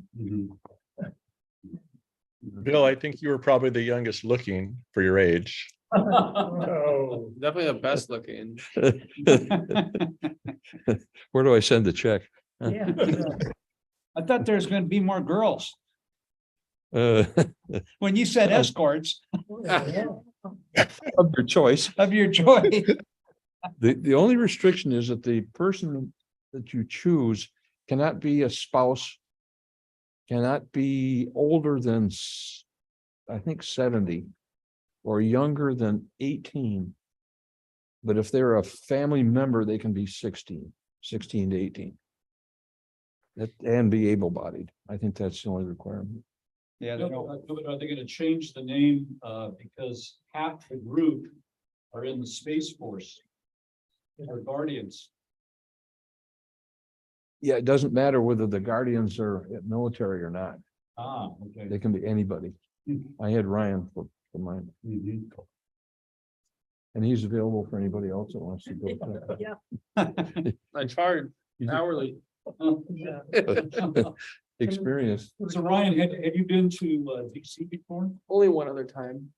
Bill, I think you were probably the youngest looking for your age. Definitely the best looking. Where do I send the check? Yeah. I thought there's gonna be more girls. Uh, When you said escorts of your choice. of your choice. The only restriction is that the person that you choose cannot be a spouse, cannot be older than, I think, 70 or younger than 18. But if they're a family member, they can be 16 to 18. And be able-bodied. I think that's the only requirement. Yeah. Are they gonna change the name because half the group are in the Space Force? Or Guardians? Yeah, it doesn't matter whether the Guardians are military or not. Ah, okay. They can be anybody. I had Ryan for mine. And he's available for anybody else that wants to go. I charge hourly. Experience. So Ryan, have you been to DC before? Only one other time.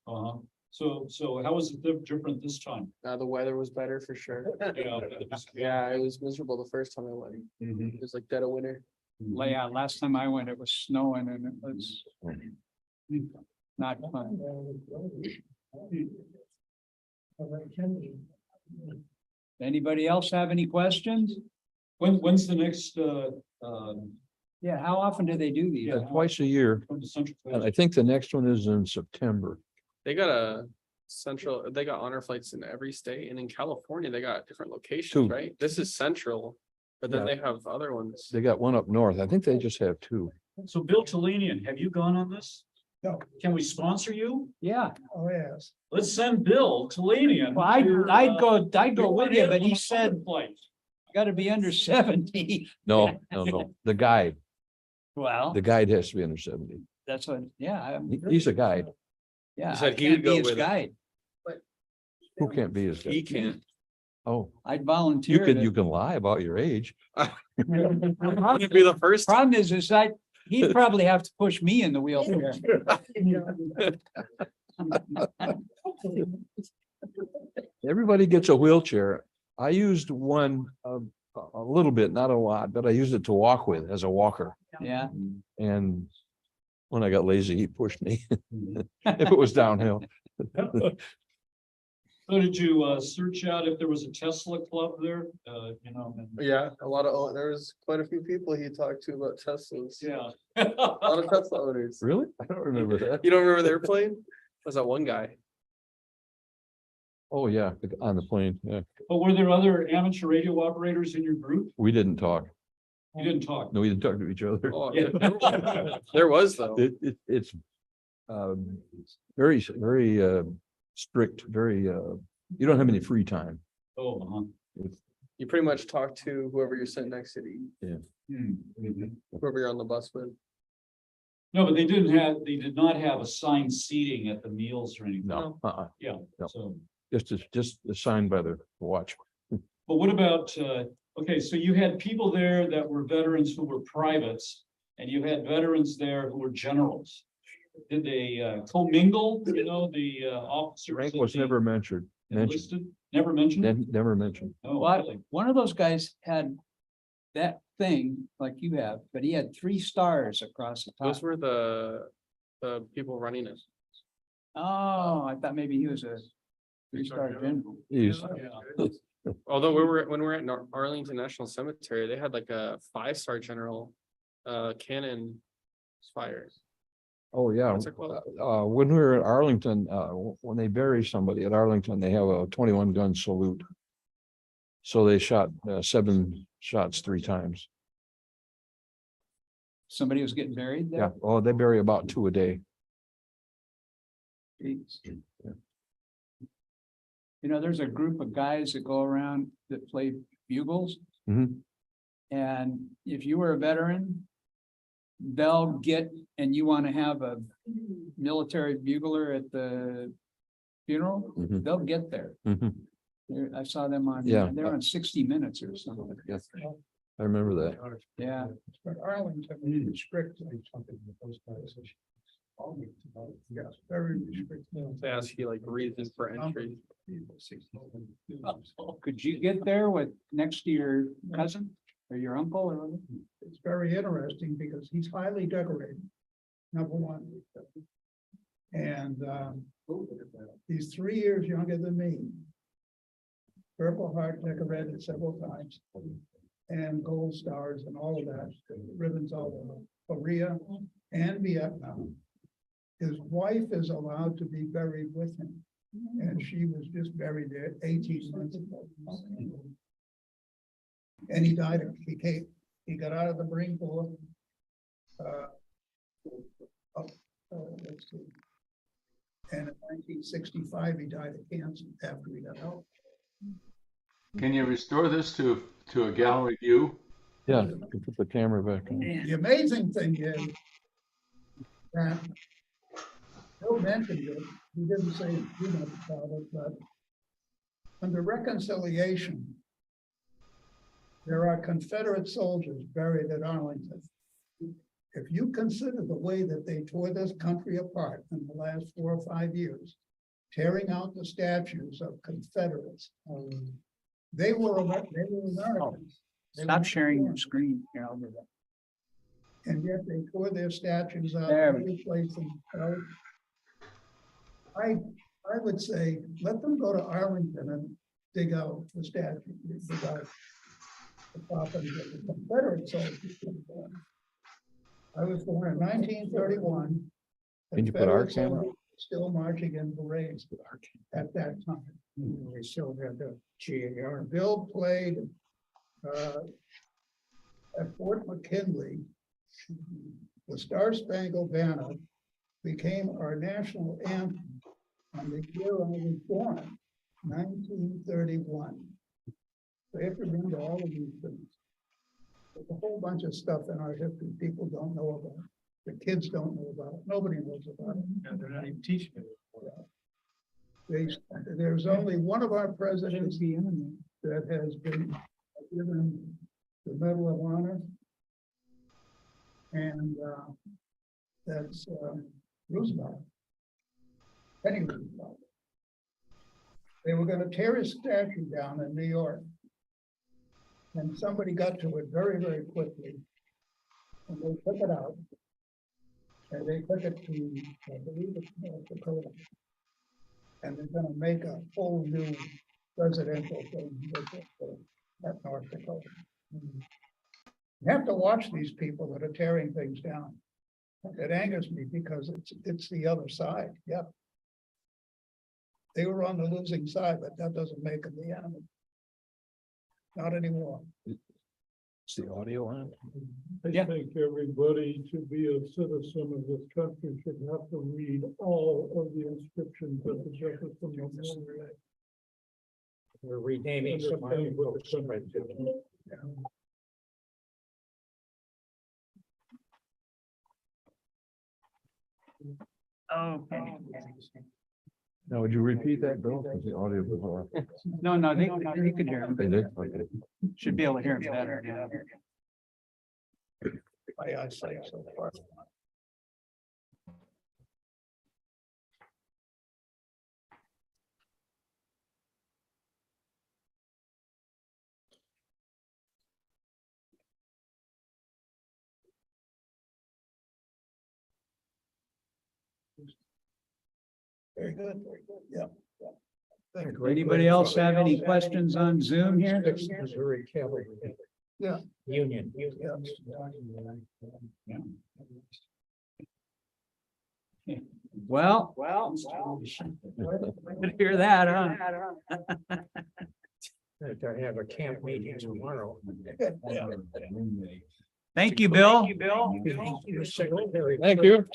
So how was it different this time? The weather was better for sure. Yeah, it was miserable the first time I went. It was like dead of winter. Yeah, last time I went, it was snowing and it was not fun. Anybody else have any questions? When's the next Yeah, how often do they do these? Yeah, twice a year. from the Central And Coast? I think the next one is in September. They got they got honor flights in every state, and in California, they got different locations, Two. right? This is central, but then Yeah. they have other ones. They got one up north. I think they just have two. So Bill Talenian, have you gone on this? No. Can we sponsor you? Yeah, Oh, yes. Let's send Bill Talenian. well, I'd go with you, but he said, Flight. gotta be under 70. No. The guide has to be under 70. That's what, yeah, He's a guide. yeah. He said I he can't would go be his with it. guide. Who can't be his He guide? can't. Oh, I'd you volunteer. you can lie about your age. Wouldn't be the first. Problem is he'd probably have to push me in the wheelchair. Everybody gets a wheelchair. I used one a little bit, not a lot, but I used it to walk with as a walker. Yeah, And when I got lazy, he pushed me if it was downhill. So did you search out if there was a Tesla club there? Yeah, there was quite a few people he talked to about Teslas. Yeah. A lot of Tesla owners. Really? I don't remember that. You don't remember the airplane? Was that one guy? Oh, yeah, on the plane. Yeah, But were there other amateur radio operators in your group? we didn't talk. You didn't talk. No, we didn't talk to each other. Oh, Yeah. there was though. It's very, very strict, very, you don't have any free time. Oh, uh-huh. You pretty much talk to whoever you're sitting next to, whoever you're on the bus with. No, but they did not have assigned seating at the meals or anything. No, Yeah, No. so, just assigned by the watch. but what about, okay, so you had people there that were veterans who were privates, and you had veterans there who were generals. did they commingle, the officers? Rank that was they never mentioned, enlisted? Never mentioned? never mentioned. Oh, Well, really? one of those guys had that thing like you have, but he had 3 stars across the top. Those were the people running it. Oh, I thought maybe he was a 3-star general. He's, Although when we were at Arlington National Cemetery, they had like a 5-star general cannon fire. oh, yeah. What's it called? When we were at Arlington, when they bury somebody at Arlington, they have a 21 gun salute. So they shot 7 shots 3 times. Somebody was getting buried Yeah. there? Oh, they bury about 2 a day. Jeez. There's a group of guys that go around that play bugles. Mhm. And if you were a veteran, they'll get, and you want to have a military bugler at the funeral, Mhm. they'll get there. Mhm. I saw them on, Yeah. they're on 60 Minutes or something. Yes. I remember that. Yeah. But Arlington is restricted. Yes, very restricted. They ask you like reason for entry. Could you get there with next to your cousin or your uncle or whatever? It's very interesting because he's highly decorated, number one. And he's 3 years younger than me. Purple Heart decorated several times. And gold stars and all of that, ribbons all over Korea and Vietnam. His wife is allowed to be buried with him. And she was just buried there 18 months ago. And he died, he got out of the Marine Corps. Let's see. And in 1965, he died of cancer after he got out. Can you restore this to a gallery view? Yeah, you put the camera back on. The amazing thing is that Bill mentioned it, he didn't say too much about it, but under reconciliation, there are Confederate soldiers buried at Arlington. If you consider the way that they tore this country apart in the last 4 or 5 years, tearing out the statues of Confederates, they were Americans. They Stop were sharing your born. screen. Here, I'll do that. And yet they tore their statues out There we every place. I would say, let them go to Arlington and dig out the statue, dig out the property of the Confederate soldiers. I was born in 1931. Can you put our Confederate camera? soldiers Still marching in parades at that time. We still had the GAR. Bill played at Fort McKinley. The Star Spangled Banner became our national anthem on the year I was born, 1931. So you have to remember all of these things. There's a whole bunch of stuff in our history people don't know about. The kids don't know about it. Nobody knows about it. Yeah, they're not even teaching it. There's only one of our presidents that has been given the Medal of Honor. And that's Roosevelt. Teddy Roosevelt. They were going to tear his statue down in New York. And somebody got to it very, very quickly. And they took it out. And they took it to, I believe it's North Dakota. And they're going to make a whole new presidential thing at North Dakota. You have to watch these people that are tearing things down. It angers me because it's the other side. Yep. They were on the losing side, but that doesn't make them the enemy. Not anymore. Is the audio on? I think everybody, to be a citizen of this country, should have to read all of the inscriptions at the Jefferson Memorial. We're renaming some of our books. Okay. Now, would you repeat that, Bill? 'Cause the audio was off. No, they could hear him. They did? Okay. Should be able to hear him better. Yeah. My eyesight so far. Very good, yeah. Anybody else have any questions on Zoom here? Missouri Cavalry. Yeah. Union. Well, could hear that, huh? I have a camp meeting tomorrow. Thank you, Bill. Thank you.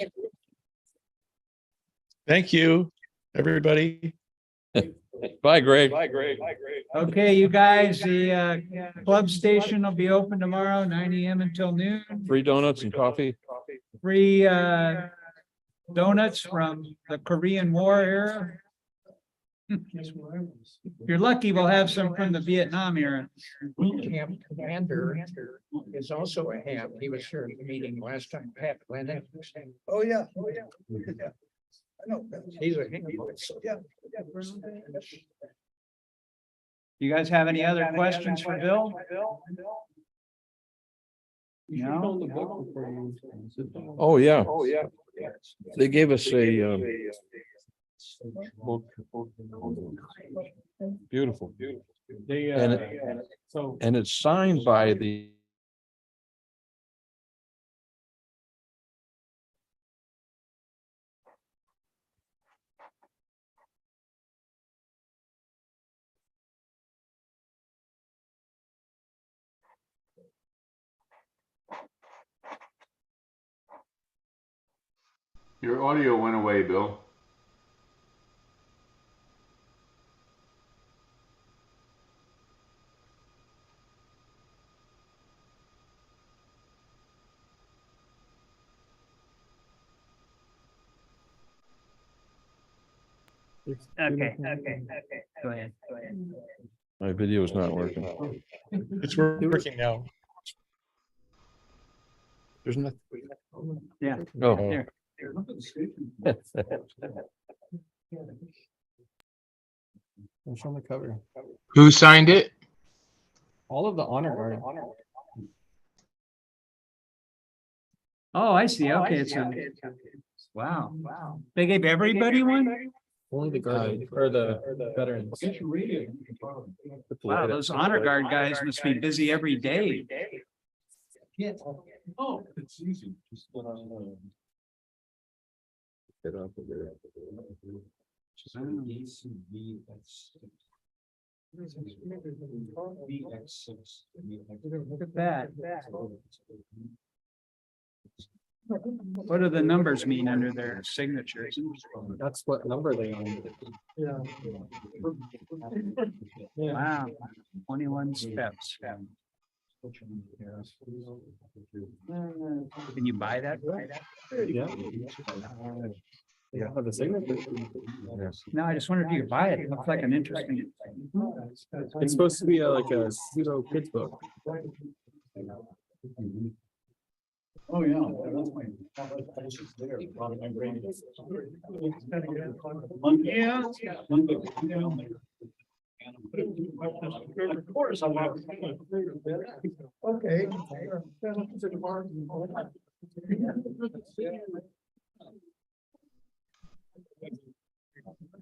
Thank you, everybody. Bye, Greg. Okay, you guys, the club station will be open tomorrow, 9 AM until noon. Free donuts and coffee. Free donuts from the Korean War era. If you're lucky, we'll have some from the Vietnam era. Camp commander is also a ham. He was here at the meeting last time. Pat Lennon. Oh, yeah, yeah. I know. He's a ham. Yeah. You guys have any other questions for Bill? No? Oh, yeah. They gave us a book. Beautiful. And it's signed by the Your audio went away, Bill. Okay. Go ahead. My video is not working. It's working now. There's nothing. Yeah. Oh. Here. It's on the cover. Who signed it? All of the honor guard. Oh, I see. Okay, it's a, wow. They gave everybody one? Only the guard or the veterans. Wow, those honor guard guys must be busy every day. Oh, it's easy. Just put on ACV, that's. VX6. Look at that. What do the numbers mean under their signatures? That's what number they own. Wow, 21 steps. Can you buy that? Yeah. Yeah, the signature. No, I just wondered if you could buy it. It looks like an interesting. It's supposed to be like a pseudo kids book. Oh, yeah. That's my. There. Of course, I'm. Okay. Look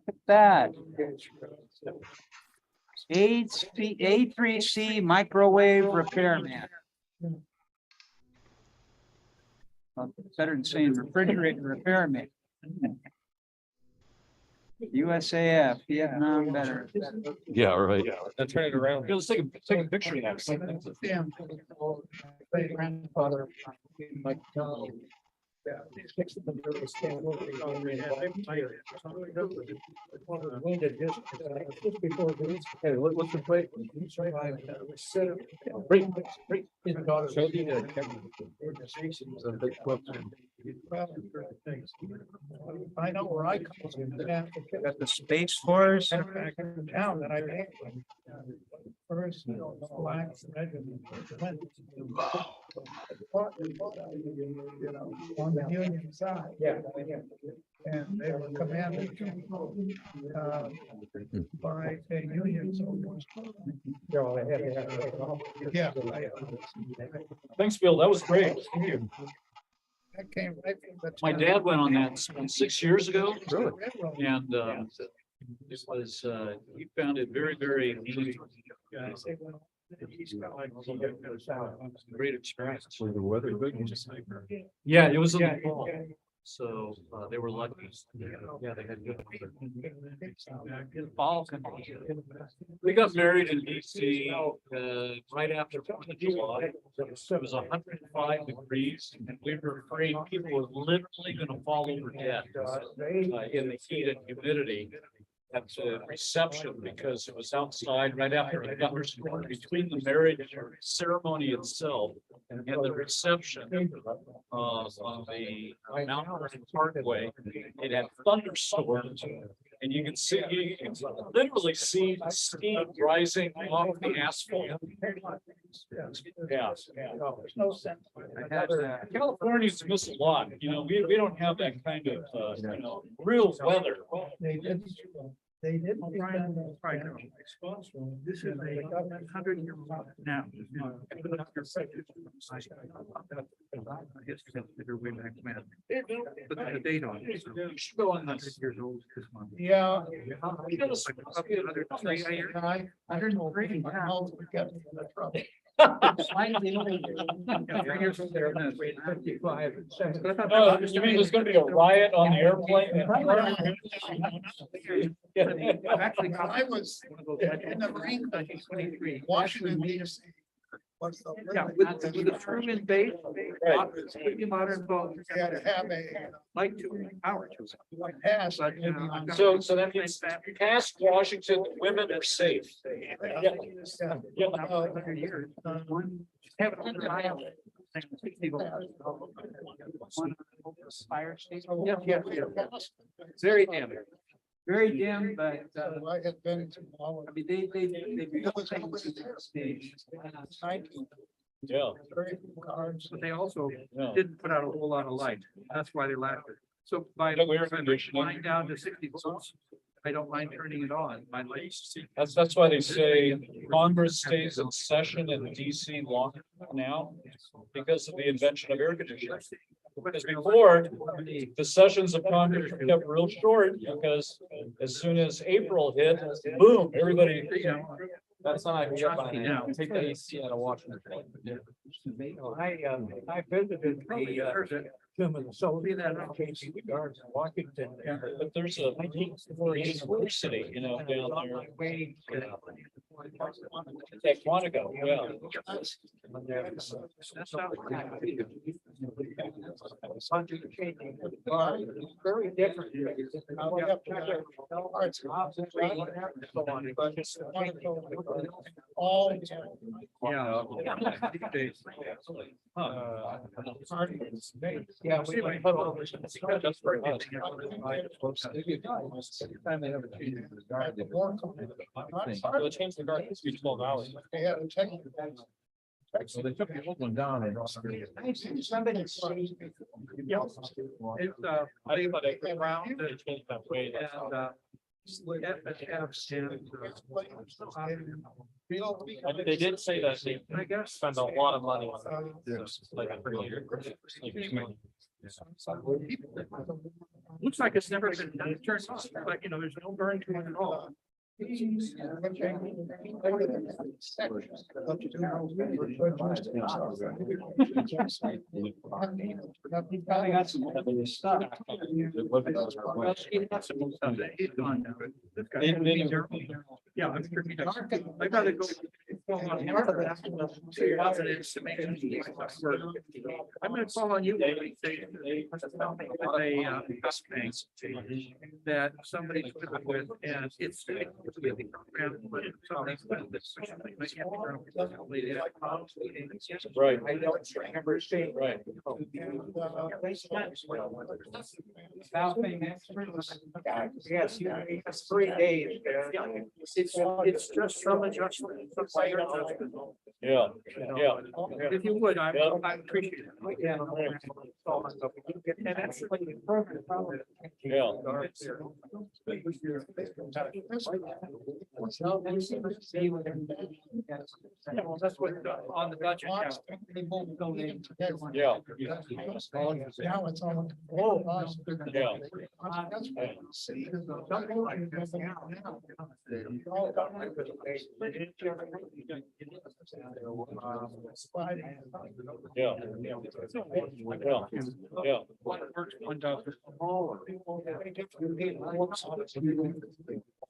at that. A3C microwave repairman. Well, better than saying refrigerator repairman. USAF, Vietnam veteran. Yeah, right. Now turn it around. Let's take a picture of that. Damn. My grandfather, like, What's the plate? I know where I come from. Got the Space Force. Town that I came from. First, blacks, regiment. You know, on the Union side. Yeah. And they were commanded by a Union soldiers. Yeah. Thanks, Bill. That was great. Thank you. That came right from the. My dad went on that 6 years ago. Really? And it was, he found it very, very great experience. Was the weather good? Yeah, it was in the fall. So they were lucky. Yeah, they had good. Fall. We got married in DC right after 4th of July. It was 105 degrees and we were afraid people were literally gonna fall over dead in the heat and humidity at the reception because it was outside right after the governor's court between the marriage ceremony itself and the reception on the Mount Vernon Parkway. It had thunderstorms and you can see, you can literally see the steam rising off the asphalt. Yeah. There's no sense. California's missed a lot, you know, we don't have that kind of, you know, real weather. They didn't. They didn't. This is a 100-year now. But the date on it. You should go on this. Yeah. You know, it's- 103. Now we got in the trouble. 3 years from there, no, 55. Oh, you mean there's gonna be a riot on the airplane? Actually, I was in the Marine Corps, Washington DC. Was the limit. With the Truman base, pretty modern boat. You had to have a Like to, power to. pass. So that means past Washington, women are safe. Fire station. Yeah. Very dim. Very dim, but I had been to all I of mean, they. It was always there. Yeah. Very few cars. But they also Yeah. didn't put out a whole lot of light. That's why they lacked it. So by No air conditioning. flying down to 60 volts, I don't mind turning it on. My lights. That's why they say Congress stays in session in DC longer now because of the invention of air conditioning. Because before, the sessions of Congress were kept real short because as soon as April hit, boom, everybody, you know. That's not, take the AC out of Washington. I visited the But there's a university, you know, down there. At Quantico, yeah. Very different. All. Yeah. Time they have a change in the guard. They changed the guard, it used to be 12 hours. They had a technical. So they took the old one down and. It's It's I thought it around, they changed that way. They did say that they I guess. spend a lot of money on this, like per year. Looks like it's never been turned on, but you know, there's no burn to it at all. Probably got some other stuff. Well, he has some stuff that he's gone now, but this guy- Yeah, I'm sure he does. I gotta go. Fall on him for that. Figure out what it is to make it work. I'm gonna call on you. They that somebody's with, and it's. Right. I don't remember seeing. Right. Yes, he has 3 days. It's just some adjustment. Yeah, yeah. If you would, I appreciate it. Yeah. And that's like the program, probably. Yeah. Well, that's what, on the budget. Yeah. Now it's all. Oh. Yeah. That's what I see. Yeah. Yeah.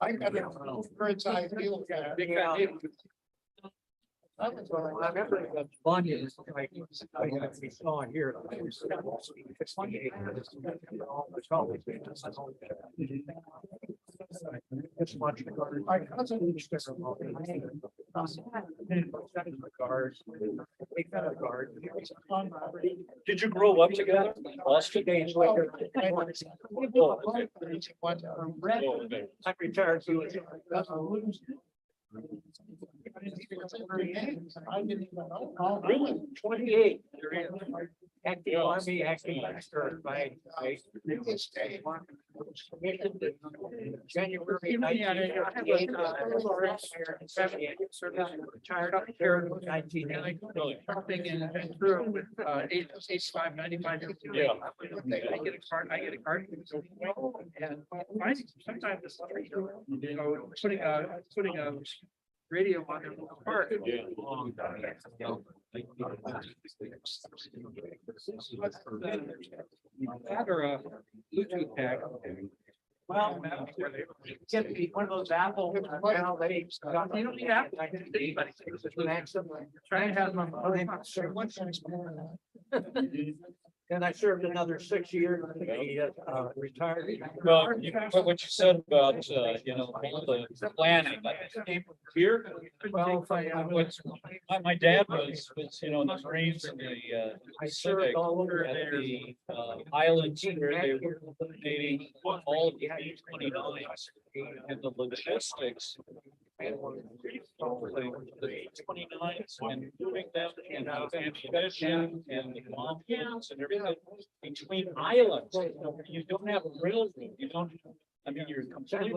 I got a bird's eye view. I remember the Bunyan, like, we saw it here. It's much. My cousin. Did you grow up together? Austin? Days later. I retired. I didn't even know. Oh, really? 28. Active Army, active master by. January 1978. Retired up here in 1980. Something and through with 85, 95. Yeah. I get a card. And sometimes it's, you know, putting a radio on the park. That or a Bluetooth tag. Well, get me one of those Apple. Now they, you don't need Apple. I can see, but try and have them. And I served another 6 years, retired. Well, what you said about, you know, all the planning, like here. Well, My dad was, you know, in the Marines in the I served Pacific all over at there. the islands where they were eliminating all of the B-29s and the logistics. And the B-29s and moving them and ammunition and the compounds and everything between islands. You don't have a railroad, you don't, I mean, you're completely